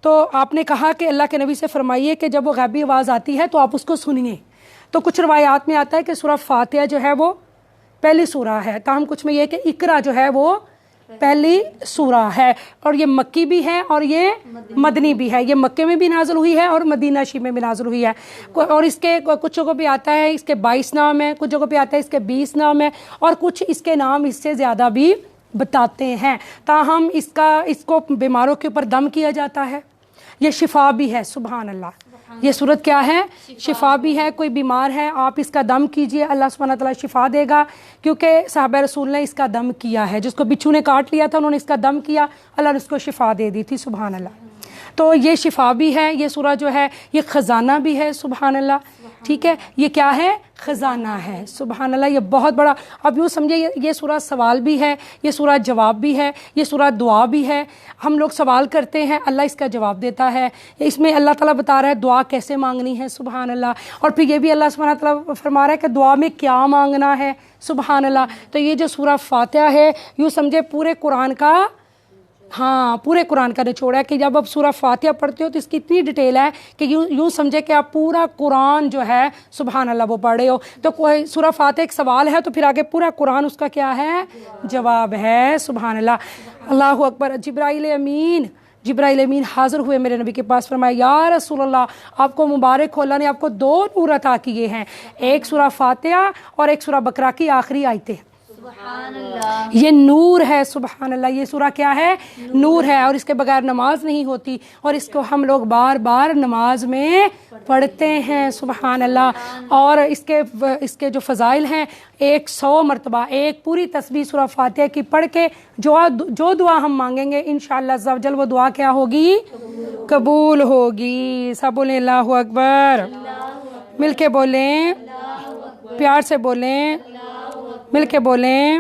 تو آپ نے کہا کہ اللہ کے نبی سے فرمائیے کہ جب وہ غیبی آواز آتی ہے تو آپ اس کو سنیے۔ تو کچھ روایات میں آتا ہے کہ سورہ فاتحہ جو ہے وہ پہلی سورہ ہے، تاہم کچھ میں یہ کہ اقرا جو ہے وہ پہلی سورہ ہے، اور یہ مکی بھی ہے اور یہ مدنی بھی ہے، یہ مکے میں بھی نازل ہوئی ہے اور مدینہ شریف میں بھی نازل ہوئی ہے، اور اس کے کچھ جگہوں پہ آتا ہے اس کے 22 نام ہیں، کچھ جگہوں پہ آتا ہے اس کے 20 نام ہیں، اور کچھ اس کے نام اس سے زیادہ بھی بتاتے ہیں۔ تاہم اس کو بیماروں کے اوپر دم کیا جاتا ہے، یہ شفا بھی ہے، سبحان اللہ، یہ صورت کیا ہے؟ شفا بھی ہے۔ کوئی بیمار ہے آپ اس کا دم کیجئے، اللہ سبحانہ تعالیٰ شفا دے گا، کیونکہ صحابہ رسول نے اس کا دم کیا ہے، جس کو بچھو نے کاٹ لیا تھا انہوں نے اس کا دم کیا، اللہ نے اس کو شفا دے دی تھی، سبحان اللہ۔ تو یہ شفا بھی ہے، یہ سورہ جو ہے یہ خزانہ بھی ہے، سبحان اللہ، ٹھیک ہے، یہ کیا ہے؟ خزانہ ہے، سبحان اللہ، یہ بہت بڑا۔ اب یوں سمجھے یہ سورہ سوال بھی ہے، یہ سورہ جواب بھی ہے، یہ سورہ دعا بھی ہے۔ ہم لوگ سوال کرتے ہیں، اللہ اس کا جواب دیتا ہے، اس میں اللہ تعالیٰ بتا رہا ہے دعا کیسے مانگنی ہے، سبحان اللہ، اور پھر یہ بھی اللہ سبحانہ تعالیٰ فرما رہا ہے کہ دعا میں کیا مانگنا ہے، سبحان اللہ۔ تو یہ جو سورہ فاتحہ ہے یوں سمجھے پورے قرآن کا، ہاں پورے قرآن کا نچوڑ ہے، کہ جب آپ سورہ فاتحہ پڑھتے ہو تو اس کی اتنی ڈیٹیل ہے کہ یوں سمجھے کہ آپ پورا قرآن جو ہے سبحان اللہ وہ پڑھ رہے ہو۔ تو کوئی سورہ فاتحہ ایک سوال ہے تو پھر آگے پورا قرآن اس کا کیا ہے؟ جواب ہے، سبحان اللہ، اللہ اکبر۔ جبرائیل امین حاضر ہوئے میرے نبی کے پاس، فرمایا یا رسول اللہ آپ کو مبارک ہو، اللہ نے آپ کو 2 نور عطا کیے ہیں، ایک سورہ فاتحہ اور ایک سورہ بقرہ کی آخری آیتیں، سبحان اللہ، یہ نور ہے، سبحان اللہ، یہ سورہ کیا ہے؟ نور ہے، اور اس کے بغیر نماز نہیں ہوتی، اور اس کو ہم لوگ بار بار نماز میں پڑھتے ہیں، سبحان اللہ۔ اور اس کے جو فضائل ہیں 100 مرتبہ ایک پوری تسبیح سورہ فاتحہ کی پڑھ کے جو دعا ہم مانگیں گے انشاءاللہ عز و جل وہ دعا کیا ہوگی؟ قبول ہوگی۔ سب بولیں اللہ اکبر، مل کے بولیں، پیار سے بولیں، مل کے بولیں۔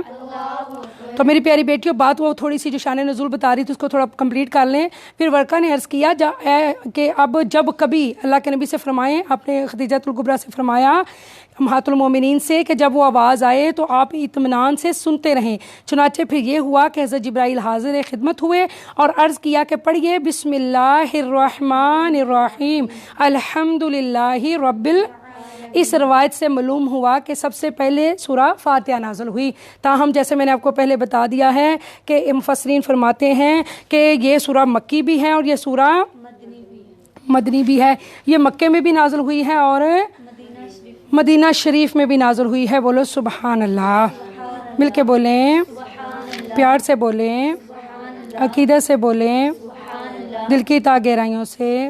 تو میری پیاری بیٹیوں بات وہ تھوڑی سی جو شان نزول بتا رہی تھی اس کو تھوڑا کمپلیٹ کر لیں۔ پھر ورقہ نے عرض کیا کہ اب جب کبھی اللہ کے نبی سے فرمائیں، اپنے خدیجہ الکبریٰ سے فرمایا امہات المومنین سے کہ جب وہ آواز آئے تو آپ اطمینان سے سنتے رہیں۔ چنانچہ پھر یہ ہوا کہ حضرت جبرائیل حاضر خدمت ہوئے اور عرض کیا کہ پڑھیے بسم اللہ الرحمن الرحیم الحمدللہ رب اس روایت سے معلوم ہوا کہ سب سے پہلے سورہ فاتحہ نازل ہوئی، تاہم جیسے میں نے آپ کو پہلے بتا دیا ہے کہ مفسرین فرماتے ہیں کہ یہ سورہ مکی بھی ہے اور یہ سورہ مدنی بھی ہے، یہ مکے میں بھی نازل ہوئی ہے اور مدینہ شریف میں بھی نازل ہوئی ہے۔ بولو سبحان اللہ، مل کے بولیں، پیار سے بولیں، عقیدت سے بولیں، دل کی تہ گہرائیوں سے،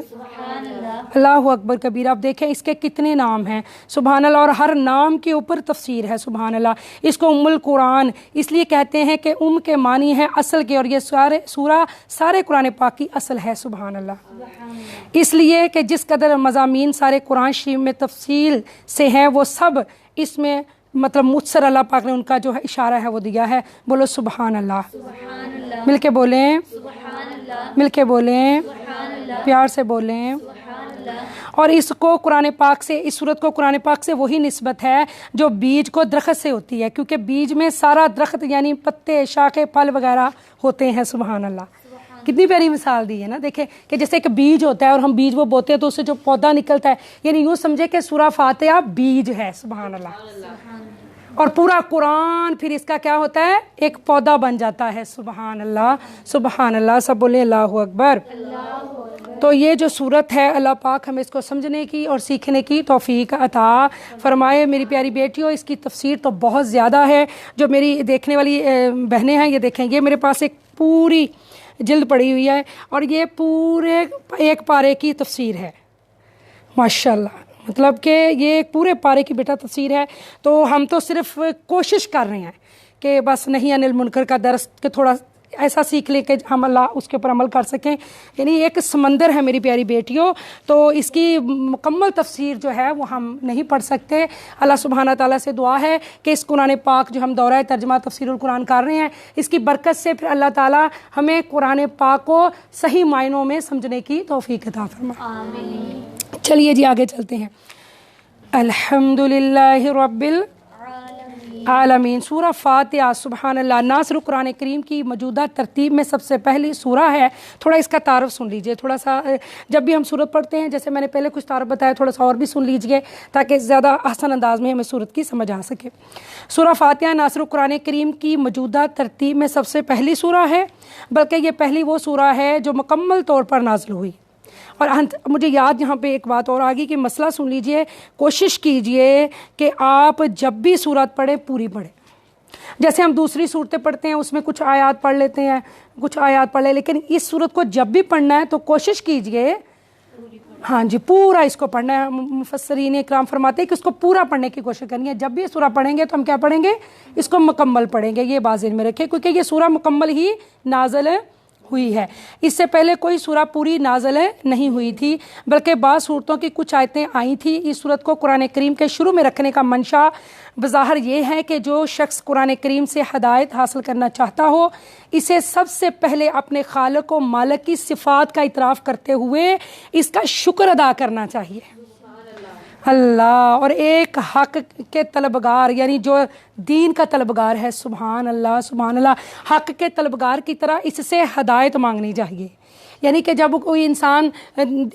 اللہ اکبر کبیرہ۔ اب دیکھیں اس کے کتنے نام ہیں، سبحان اللہ، اور ہر نام کے اوپر تفسیر ہے، سبحان اللہ۔ اس کو ام القرآن اس لیے کہتے ہیں کہ ام کے معنی ہے اصل کے، اور یہ سورہ سارے قرآن پاک کی اصل ہے، سبحان اللہ۔ اس لیے کہ جس قدر مضامین سارے قرآن شریف میں تفصیل سے ہیں وہ سب اس میں مطلب مجھ سے اللہ پاک نے ان کا جو ہے اشارہ ہے وہ دیا ہے. بولو سبحان اللہ. سبحان اللہ. مل کے بولیں, سبحان اللہ. مل کے بولیں, سبحان اللہ. پیار سے بولیں. سبحان اللہ. اور اس کو قرآن پاک سے, اس صورت کو قرآن پاک سے وہی نسبت ہے جو بیج کو درخت سے ہوتی ہے, کیونکہ بیج میں سارا درخت یعنی پتے, شاخیں, پھل وغیرہ ہوتے ہیں. سبحان اللہ. کتنی پیاری مثال دی ہے نا. دیکھیں کہ جیسے ایک بیج ہوتا ہے اور ہم بیج وہ بوتے ہیں تو اس سے جو پودا نکلتا ہے, یعنی یوں سمجھے کہ سورہ فاتحہ بیج ہے. سبحان اللہ. اور پورا قرآن پھر اس کا کیا ہوتا ہے, ایک پودا بن جاتا ہے. سبحان اللہ. سبحان اللہ. سب بولے اللہ اکبر. تو یہ جو صورت ہے اللہ پاک ہمیں اس کو سمجھنے کی اور سیکھنے کی توفیق عطا فرمائے. میری پیاری بیٹیوں, اس کی تفسیر تو بہت زیادہ ہے. جو میری دیکھنے والی بہنیں ہیں یہ دیکھیں, یہ میرے پاس ایک پوری جلد پڑی ہوئی ہے اور یہ پورے ایک پارے کی تفسیر ہے. ماشاءاللہ, مطلب کہ یہ ایک پورے پارے کی بیٹا تفسیر ہے. تو ہم تو صرف کوشش کر رہے ہیں کہ بس نہیں انل منکر کا درس کہ تھوڑا ایسا سیکھ لے کہ ہم اللہ اس کے اوپر عمل کر سکیں. یعنی ایک سمندر ہے میری پیاری بیٹیوں, تو اس کی مکمل تفسیر جو ہے وہ ہم نہیں پڑھ سکتے. اللہ سبحانہ تعالیٰ سے دعا ہے کہ اس قرآن پاک جو ہم دورہ ترجمہ تفسیر القرآن کر رہے ہیں, اس کی برکت سے پھر اللہ تعالیٰ ہمیں قرآن پاک کو صحیح معنوں میں سمجھنے کی توفیق عطا فرمائے. آمین. چلیے جی آگے چلتے ہیں. الحمدللہ رب عالمین. سورہ فاتحہ سبحان اللہ نہ صرف قرآن کریم کی موجودہ ترتیب میں سب سے پہلی سورہ ہے. تھوڑا اس کا تعارف سن لیجئے, تھوڑا سا جب بھی ہم سورت پڑھتے ہیں, جیسے میں نے پہلے کچھ تعارف بتایا, تھوڑا سا اور بھی سن لیجئے تاکہ زیادہ آسان انداز میں ہمیں سورت کی سمجھ آ سکے. سورہ فاتحہ نہ صرف قرآن کریم کی موجودہ ترتیب میں سب سے پہلی سورہ ہے, بلکہ یہ پہلی وہ سورہ ہے جو مکمل طور پر نازل ہوئی. اور مجھے یاد یہاں پہ ایک بات اور آ گئی کہ مسئلہ سن لیجئے, کوشش کیجئے کہ آپ جب بھی سورت پڑھیں پوری پڑھیں. جیسے ہم دوسری صورتیں پڑھتے ہیں اس میں کچھ آیات پڑھ لیتے ہیں, کچھ آیات پڑھ لیں, لیکن اس صورت کو جب بھی پڑھنا ہے تو کوشش کیجئے ہاں جی پورا اس کو پڑھنا ہے. مفسرین اکرام فرماتے ہیں کہ اس کو پورا پڑھنے کی کوشش کرنی ہے. جب بھی سورہ پڑھیں گے تو ہم کیا پڑھیں گے, اس کو مکمل پڑھیں گے. یہ بات ذہن میں رکھیں کیونکہ یہ سورہ مکمل ہی نازل ہوئی ہے. اس سے پہلے کوئی سورہ پوری نازل نہیں ہوئی تھی, بلکہ بعض صورتوں کی کچھ آیتیں آئی تھیں. اس صورت کو قرآن کریم کے شروع میں رکھنے کا منشا بظاہر یہ ہے کہ جو شخص قرآن کریم سے ہدایت حاصل کرنا چاہتا ہو, اسے سب سے پہلے اپنے خالق و مالک کی صفات کا اعتراف کرتے ہوئے اس کا شکر ادا کرنا چاہیے. اللہ. اور ایک حق کے طلبگار یعنی جو دین کا طلبگار ہے, سبحان اللہ سبحان اللہ, حق کے طلبگار کی طرح اس سے ہدایت مانگنی چاہیے. یعنی کہ جب کوئی انسان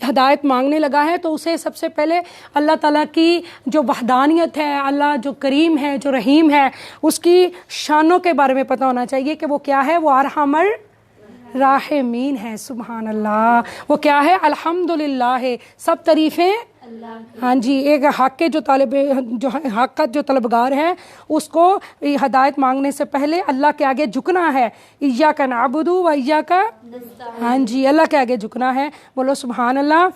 ہدایت مانگنے لگا ہے تو اسے سب سے پہلے اللہ تعالیٰ کی جو وحدانیت ہے, اللہ جو کریم ہے, جو رحیم ہے, اس کی شانوں کے بارے میں پتہ ہونا چاہیے کہ وہ کیا ہے, وہ ارحم الراحمین ہے. سبحان اللہ. وہ کیا ہے, الحمدللہ ہے. سب تعریفیں ہاں جی. ایک حق کے جو حق کا جو طلبگار ہے اس کو ہدایت مانگنے سے پہلے اللہ کے آگے جھکنا ہے. ایاک نعبد و ایاک ہاں جی, اللہ کے آگے جھکنا ہے. بولو سبحان اللہ.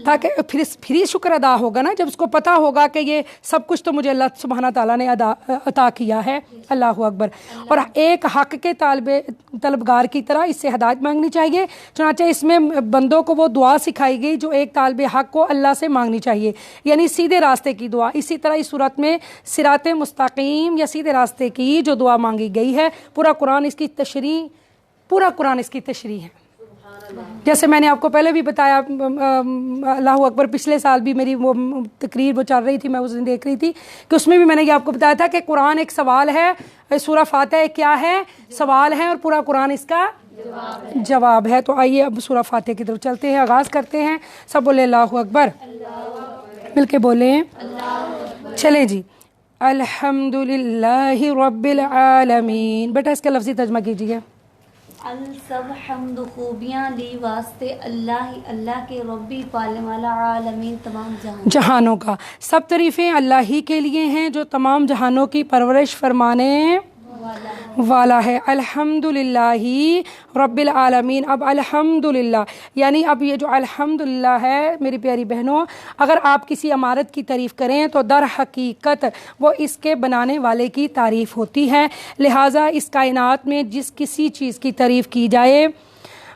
تاکہ پھر ہی شکر ادا ہوگا نا, جب اس کو پتہ ہوگا کہ یہ سب کچھ تو مجھے اللہ سبحانہ تعالیٰ نے عطا کیا ہے. اللہ اکبر. اور ایک حق کے طلبگار کی طرح اس سے ہدایت مانگنی چاہیے. چنانچہ اس میں بندوں کو وہ دعا سکھائی گئی جو ایک طالب حق کو اللہ سے مانگنی چاہیے, یعنی سیدھے راستے کی دعا. اسی طرح اس صورت میں صراط مستقیم یا سیدھے راستے کی جو دعا مانگی گئی ہے, پورا قرآن اس کی تشریح ہے. جیسے میں نے آپ کو پہلے بھی بتایا, اللہ اکبر, پچھلے سال بھی میری وہ تقریر وہ چل رہی تھی, میں اس دن دیکھ رہی تھی کہ اس میں بھی میں نے یہ آپ کو بتایا تھا کہ قرآن ایک سوال ہے, سورہ فاتحہ کیا ہے, سوال ہے, اور پورا قرآن اس کا جواب ہے. تو آئیے اب سورہ فاتحہ کی طرف چلتے ہیں, آغاز کرتے ہیں. سب بولے اللہ اکبر, مل کے بولیں. چلیں جی. الحمدللہ رب العالمین. بیٹا اس کا لفظی ترجمہ کیجیے. سب حمد خوبیاں لی واسطے اللہ کے ربی پالنے والا عالمین تمام جہانوں کا. سب تعریفیں اللہ ہی کے لیے ہیں جو تمام جہانوں کی پرورش فرمانے والا ہے. الحمدللہ رب العالمین. اب الحمدللہ یعنی اب یہ جو الحمدللہ ہے میری پیاری بہنوں, اگر آپ کسی عمارت کی تعریف کریں تو در حقیقت وہ اس کے بنانے والے کی تعریف ہوتی ہے. لہٰذا اس کائنات میں جس کسی چیز کی تعریف کی جائے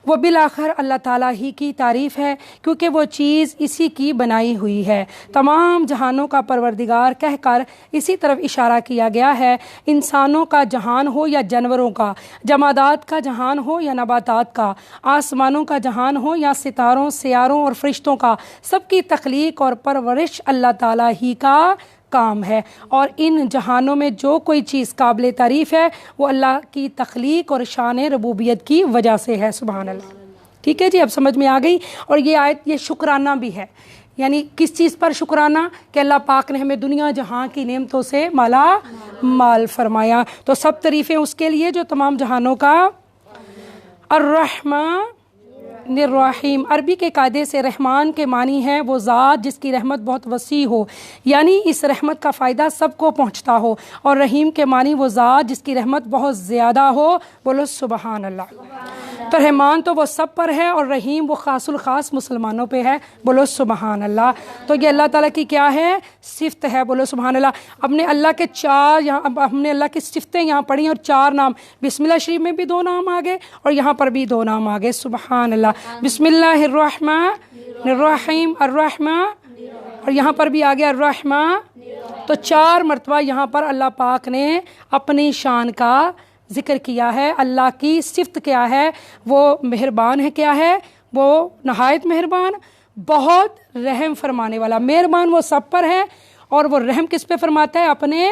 وہ بالآخر اللہ تعالیٰ ہی کی تعریف ہے، کیونکہ وہ چیز اسی کی بنائی ہوئی ہے۔ تمام جہانوں کا پروردگار کہہ کر اسی طرف اشارہ کیا گیا ہے، انسانوں کا جہان ہو یا جانوروں کا، جمادات کا جہان ہو یا نباتات کا، آسمانوں کا جہان ہو یا ستاروں، سیاروں اور فرشتوں کا، سب کی تخلیق اور پرورش اللہ تعالیٰ ہی کا کام ہے، اور ان جہانوں میں جو کوئی چیز قابل تعریف ہے وہ اللہ کی تخلیق اور شان ربوبیت کی وجہ سے ہے۔ سبحان اللہ۔ ٹھیک ہے جی، اب سمجھ میں آ گئی۔ اور یہ آیت یہ شکرانہ بھی ہے، یعنی کس چیز پر شکرانہ؟ کہ اللہ پاک نے ہمیں دنیا جہاں کی نعمتوں سے مالا مال فرمایا، تو سب تعریفیں اس کے لیے جو تمام جہانوں کا الرحمن الرحیم۔ عربی کے قاعدے سے رحمان کے معنی ہے وہ ذات جس کی رحمت بہت وسیع ہو، یعنی اس رحمت کا فائدہ سب کو پہنچتا ہو، اور رحیم کے معنی وہ ذات جس کی رحمت بہت زیادہ ہو۔ بولو سبحان اللہ۔ تو رحمان تو وہ سب پر ہے، اور رحیم وہ خاص الخاص مسلمانوں پہ ہے۔ بولو سبحان اللہ۔ تو یہ اللہ تعالیٰ کی کیا ہے؟ صفت ہے۔ بولو سبحان اللہ۔ اب نے اللہ کے چار یہاں ہم نے اللہ کی صفتیں یہاں پڑھی اور چار نام، بسم اللہ شریف میں بھی 2 نام آگے اور یہاں پر بھی 2 نام آگے۔ سبحان اللہ۔ بسم اللہ الرحمن الرحیم، الرحمن، اور یہاں پر بھی آگے الرحمن۔ تو 4 مرتبہ یہاں پر اللہ پاک نے اپنی شان کا ذکر کیا ہے۔ اللہ کی صفت کیا ہے؟ وہ مہربان ہے۔ کیا ہے وہ؟ نہایت مہربان، بہت رحم فرمانے والا۔ مہربان وہ سب پر ہے، اور وہ رحم کس پہ فرماتا ہے؟ اپنے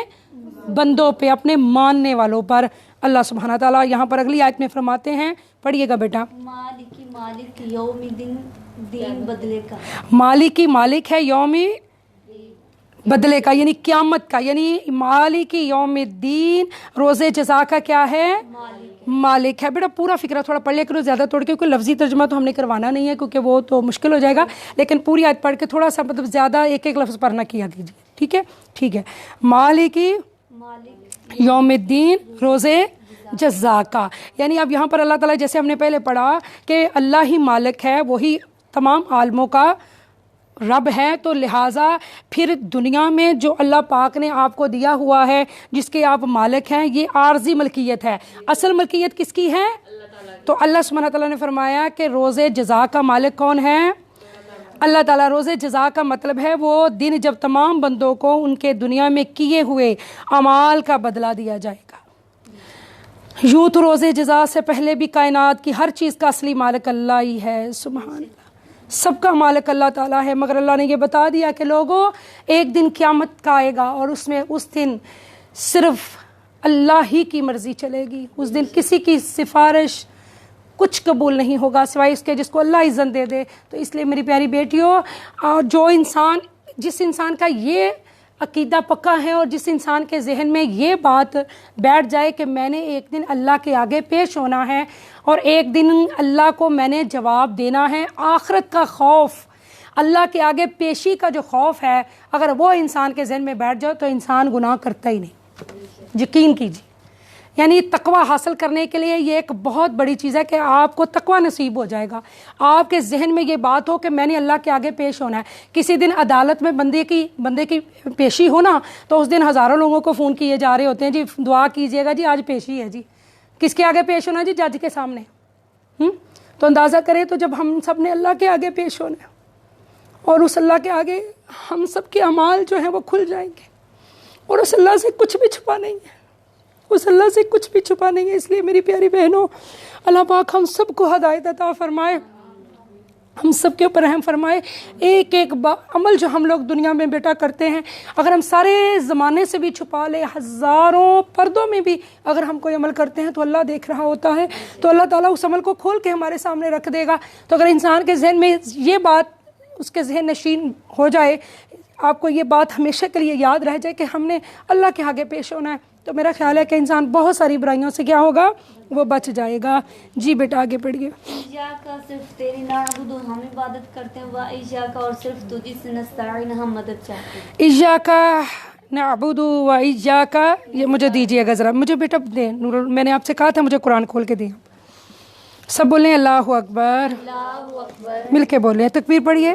بندوں پہ، اپنے ماننے والوں پر۔ اللہ سبحانہ تعالیٰ یہاں پر اگلی آیت میں فرماتے ہیں، پڑھیے گا بیٹا۔ مالک یوم دین بدلے کا، مالکی مالک ہے یوم بدلے کا، یعنی قیامت کا، یعنی مالکی یوم الدین، روز جزا کا کیا ہے؟ مالک ہے۔ بیٹا پورا فکرہ تھوڑا پڑھ لیا کرو، زیادہ توڑ کے، کیونکہ لفظی ترجمہ تو ہم نے کروانا نہیں ہے کیونکہ وہ تو مشکل ہو جائے گا، لیکن پوری آیت پڑھ کے تھوڑا سا مطلب زیادہ ایک لفظ پڑھنا کیا دیجیے، ٹھیک ہے؟ ٹھیک ہے۔ مالکی یوم الدین، روز جزا کا، یعنی اب یہاں پر اللہ تعالیٰ جیسے ہم نے پہلے پڑھا کہ اللہ ہی مالک ہے، وہی تمام عالموں کا رب ہے، تو لہٰذا پھر دنیا میں جو اللہ پاک نے آپ کو دیا ہوا ہے، جس کے آپ مالک ہیں، یہ عارضی ملکیت ہے۔ اصل ملکیت کس کی ہے؟ تو اللہ سبحانہ تعالیٰ نے فرمایا کہ روز جزا کا مالک کون ہے؟ اللہ تعالیٰ۔ روز جزا کا مطلب ہے وہ دن جب تمام بندوں کو ان کے دنیا میں کیے ہوئے اعمال کا بدلہ دیا جائے گا۔ یوں تو روز جزا سے پہلے بھی کائنات کی ہر چیز کا اصلی مالک اللہ ہی ہے۔ سبحان اللہ، سب کا مالک اللہ تعالیٰ ہے، مگر اللہ نے یہ بتا دیا کہ لوگوں ایک دن قیامت کا آئے گا، اور اس میں اس دن صرف اللہ ہی کی مرضی چلے گی۔ اس دن کسی کی سفارش کچھ قبول نہیں ہوگا سوائے اس کے جس کو اللہ اذن دے دے۔ تو اس لیے میری پیاری بیٹیوں، جس انسان کا یہ عقیدہ پکا ہے، اور جس انسان کے ذہن میں یہ بات بیٹھ جائے کہ میں نے ایک دن اللہ کے آگے پیش ہونا ہے، اور ایک دن اللہ کو میں نے جواب دینا ہے، آخرت کا خوف، اللہ کے آگے پیشی کا جو خوف ہے، اگر وہ انسان کے ذہن میں بیٹھ جائے تو انسان گناہ کرتا ہی نہیں۔ یقین کیجیے، یعنی تقوی حاصل کرنے کے لیے یہ ایک بہت بڑی چیز ہے کہ آپ کو تقوی نصیب ہو جائے گا۔ آپ کے ذہن میں یہ بات ہو کہ میں نے اللہ کے آگے پیش ہونا ہے۔ کسی دن عدالت میں بندے کی پیشی ہونا، تو اس دن ہزاروں لوگوں کو فون کیے جا رہے ہوتے ہیں، جی دعا کیجیے گا، جی آج پیشی ہے، جی کس کے آگے پیش ہونا؟ جی جج کے سامنے۔ تو اندازہ کریں تو جب ہم سب نے اللہ کے آگے پیش ہونا ہے، اور اس اللہ کے آگے ہم سب کے اعمال جو ہیں وہ کھل جائیں گے، اور اس اللہ سے کچھ بھی چھپا نہیں ہے، اس اللہ سے کچھ بھی چھپا نہیں ہے۔ اس لیے میری پیاری بہنوں، اللہ پاک ہم سب کو ہدایت عطا فرمائے، ہم سب کے اوپر رحم فرمائے۔ ایک عمل جو ہم لوگ دنیا میں بیٹا کرتے ہیں، اگر ہم سارے زمانے سے بھی چھپا لے، ہزاروں پردوں میں بھی اگر ہم کوئی عمل کرتے ہیں تو اللہ دیکھ رہا ہوتا ہے، تو اللہ تعالیٰ اس عمل کو کھول کے ہمارے سامنے رکھ دے گا۔ تو اگر انسان کے ذہن میں یہ بات اس کے ذہن نشین ہو جائے، آپ کو یہ بات ہمیشہ کے لیے یاد رہ جائے کہ ہم نے اللہ کے آگے پیش ہونا ہے، تو میرا خیال ہے کہ انسان بہت ساری برائیوں سے کیا ہوگا؟ وہ بچ جائے گا۔ جی بیٹا آگے پڑھیے۔ ایاک صرف تیری نعبد، ہم عبادت کرتے ہیں، و ایاک اور صرف تجھی سے نستعین، ہم مدد چاہتے ہیں۔ ایاک نعبد و ایاک، یہ مجھے دیجیے گا ذرا، مجھے بیٹا دیں، میں نے آپ سے کہا تھا مجھے قرآن کھول کے دیں۔ سب بولیں اللہ اکبر، اللہ اکبر، مل کے بولیں، تکبیر پڑھیے۔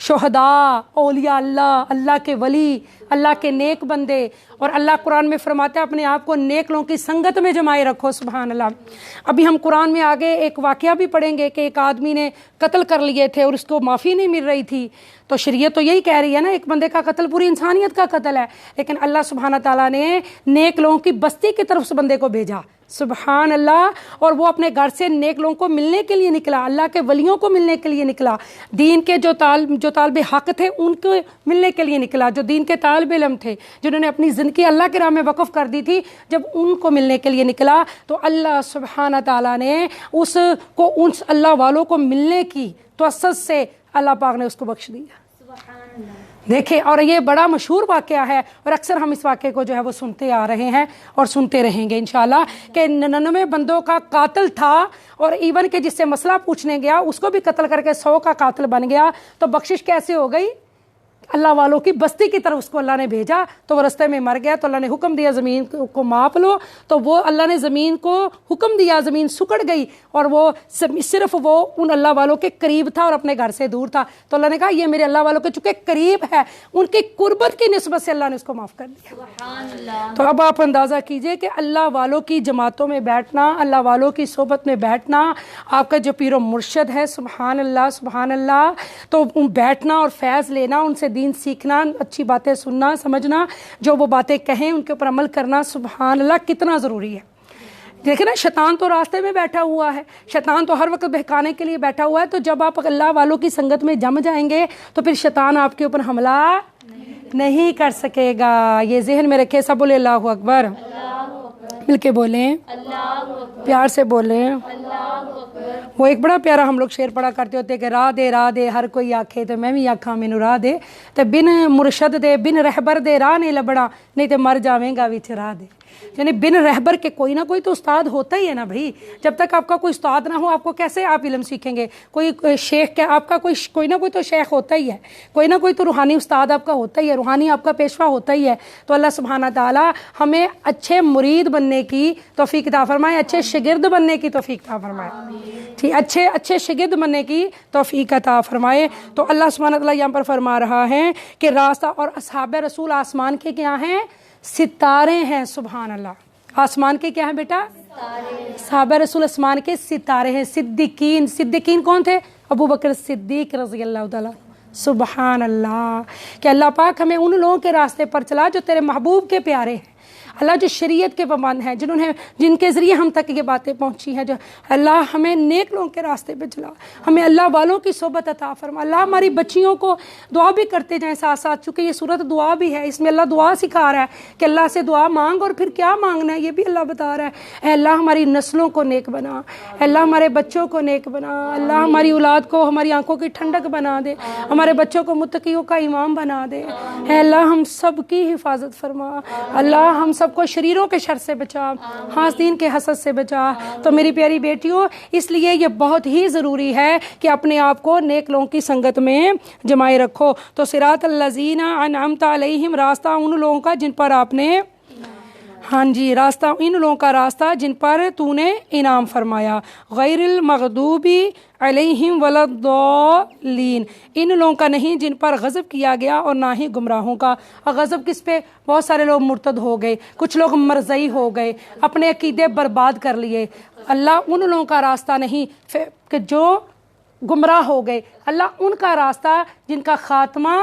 شہداء، اولیاء اللہ، اللہ کے ولی، اللہ کے نیک بندے. اور اللہ قرآن میں فرماتا ہے اپنے آپ کو نیک لوگوں کی سنگت میں جمائے رکھو. سبحان اللہ. ابھی ہم قرآن میں آگے ایک واقعہ بھی پڑھیں گے کہ ایک آدمی نے قتل کر لیے تھے اور اس کو معافی نہیں مل رہی تھی. تو شریعت تو یہی کہہ رہی ہے نا، ایک بندے کا قتل پوری انسانیت کا قتل ہے، لیکن اللہ سبحانہ تعالیٰ نے نیک لوگوں کی بستی کی طرف اس بندے کو بھیجا. سبحان اللہ. اور وہ اپنے گھر سے نیک لوگوں کو ملنے کے لیے نکلا، اللہ کے ولیوں کو ملنے کے لیے نکلا، دین کے جو طالب حق تھے ان کو ملنے کے لیے نکلا، جو دین کے طالب علم تھے، جنہوں نے اپنی زندگی اللہ کے راہ میں وقف کر دی تھی، جب ان کو ملنے کے لیے نکلا تو اللہ سبحانہ تعالیٰ نے اس کو ان اللہ والوں کو ملنے کی توسط سے اللہ پاک نے اس کو بخش دیا. سبحان اللہ. دیکھیں، اور یہ بڑا مشہور واقعہ ہے اور اکثر ہم اس واقعے کو جو ہے وہ سنتے آ رہے ہیں اور سنتے رہیں گے انشاءاللہ کہ 99 بندوں کا قاتل تھا، اور ایون کہ جس سے مسئلہ پوچھنے گیا اس کو بھی قتل کر کے 100 کا قاتل بن گیا. تو بخشش کیسے ہو گئی؟ اللہ والوں کی بستی کی طرف اس کو اللہ نے بھیجا تو وہ رستے میں مر گیا. تو اللہ نے حکم دیا زمین کو ماپ لو، تو وہ اللہ نے زمین کو حکم دیا، زمین سکڑ گئی اور وہ صرف وہ ان اللہ والوں کے قریب تھا اور اپنے گھر سے دور تھا. تو اللہ نے کہا یہ میرے اللہ والوں کے چونکہ قریب ہے، ان کی قربت کی نسبت سے اللہ نے اس کو معاف کر دیا. سبحان اللہ. تو اب آپ اندازہ کیجئے کہ اللہ والوں کی جماعتوں میں بیٹھنا، اللہ والوں کی صحبت میں بیٹھنا، آپ کا جو پیر و مرشد ہے، سبحان اللہ سبحان اللہ، تو بیٹھنا اور فیض لینا، ان سے دین سیکھنا، اچھی باتیں سننا سمجھنا، جو وہ باتیں کہیں ان کے اوپر عمل کرنا، سبحان اللہ کتنا ضروری ہے. دیکھیں نا، شیطان تو راستے میں بیٹھا ہوا ہے، شیطان تو ہر وقت بہکانے کے لیے بیٹھا ہوا ہے. تو جب آپ اللہ والوں کی سنگت میں جم جائیں گے تو پھر شیطان آپ کے اوپر حملہ نہیں کر سکے گا. یہ ذہن میں رکھے. سب بولے اللہ اکبر، مل کے بولیں، پیار سے بولیں. وہ ایک بڑا پیارا ہم لوگ شعر پڑھا کرتے ہوتے کہ راہ دے ہر کوئی آکھے تو میں بھی آکھاں مینوں راہ دے، تے بن مرشد دے بن رہبر دے راہ نہیں لبڑا، نہیں تے مر جاویں گا وچ راہ دے. یعنی بن رہبر کے کوئی نہ کوئی تو استاد ہوتا ہی ہے نا بھائی. جب تک آپ کا کوئی استاد نہ ہو آپ کو کیسے آپ علم سیکھیں گے؟ کوئی شیخ کیا، آپ کا کوئی نہ کوئی تو شیخ ہوتا ہی ہے، کوئی نہ کوئی تو روحانی استاد آپ کا ہوتا ہی ہے، روحانی آپ کا پیشوا ہوتا ہی ہے. تو اللہ سبحانہ تعالیٰ ہمیں اچھے مرید بننے کی توفیق عطا فرمائے، اچھے شاگرد بننے کی توفیق عطا فرمائے، ٹھیک، اچھے شاگرد بننے کی توفیق عطا فرمائے. تو اللہ سبحانہ تعالیٰ یہاں پر فرما رہا ہے کہ راستہ، اور اصحاب رسول آسمان کے کیا ہیں؟ ستارے ہیں. سبحان اللہ. آسمان کے کیا ہیں بیٹا؟ صحابہ رسول آسمان کے ستارے ہیں. صدیقین کون تھے؟ ابو بکر صدیق رضی اللہ تعالیٰ. سبحان اللہ. کہ اللہ پاک ہمیں ان لوگوں کے راستے پر چلا جو تیرے محبوب کے پیارے ہیں. اللہ جو شریعت کے پابند ہیں، جن کے ذریعے ہم تک یہ باتیں پہنچی ہیں، جو اللہ ہمیں نیک لوگوں کے راستے پہ چلا، ہمیں اللہ والوں کی صحبت عطا فرما. اللہ ہماری بچیوں کو دعا بھی کرتے جائیں ساتھ ساتھ، چونکہ یہ صورت دعا بھی ہے، اس میں اللہ دعا سکھا رہا ہے کہ اللہ سے دعا مانگ، اور پھر کیا مانگنا ہے یہ بھی اللہ بتا رہا ہے. اے اللہ ہماری نسلوں کو نیک بنا، اے اللہ ہمارے بچوں کو نیک بنا، اللہ ہماری اولاد کو ہماری آنکھوں کی ٹھنڈک بنا دے، ہمارے بچوں کو متقیوں کا امام بنا دے. اے اللہ ہم سب کی حفاظت فرما، اللہ ہم سب کو شریروں کے شر سے بچا، حاسدین کے حسد سے بچا. تو میری پیاری بیٹیوں، اس لیے یہ بہت ہی ضروری ہے کہ اپنے آپ کو نیک لوگوں کی سنگت میں جمائے رکھو. تو صراط الذین انعمت علیہم، راستہ ان لوگوں کا جن پر آپ نے، ہاں جی، راستہ ان لوگوں کا راستہ جن پر تو نے انعام فرمایا. غیر المغضوبی علیہم ولا الضالین، ان لوگوں کا نہیں جن پر غضب کیا گیا اور نہ ہی گمراہوں کا. اور غضب کس پہ؟ بہت سارے لوگ مرتد ہو گئے، کچھ لوگ مرزئی ہو گئے، اپنے عقیدے برباد کر لیے. اللہ ان لوگوں کا راستہ نہیں کہ جو گمراہ ہو گئے، اللہ ان کا راستہ جن کا خاتمہ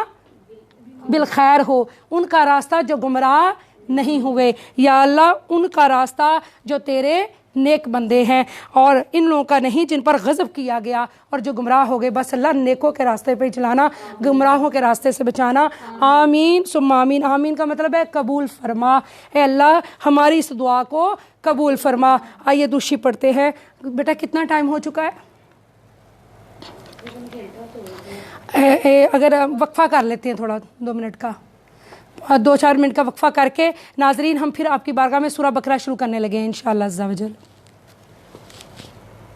بالخیر ہو، ان کا راستہ جو گمراہ نہیں ہوئے. یا اللہ ان کا راستہ جو تیرے نیک بندے ہیں، اور ان لوگوں کا نہیں جن پر غضب کیا گیا اور جو گمراہ ہو گئے. بس اللہ نیکوں کے راستے پہ چلانا، گمراہوں کے راستے سے بچانا. آمین ثم آمین. آمین کا مطلب ہے قبول فرما. اے اللہ ہماری اس دعا کو قبول فرما. آئیے دوشی پڑھتے ہیں. بیٹا کتنا ٹائم ہو چکا ہے؟ اگر وقفہ کر لیتے ہیں تھوڑا 2 منٹ کا، 2-4 منٹ کا وقفہ کر کے ناظرین ہم پھر آپ کی بارگاہ میں سورہ بقرہ شروع کرنے لگے ہیں انشاءاللہ عز و جل.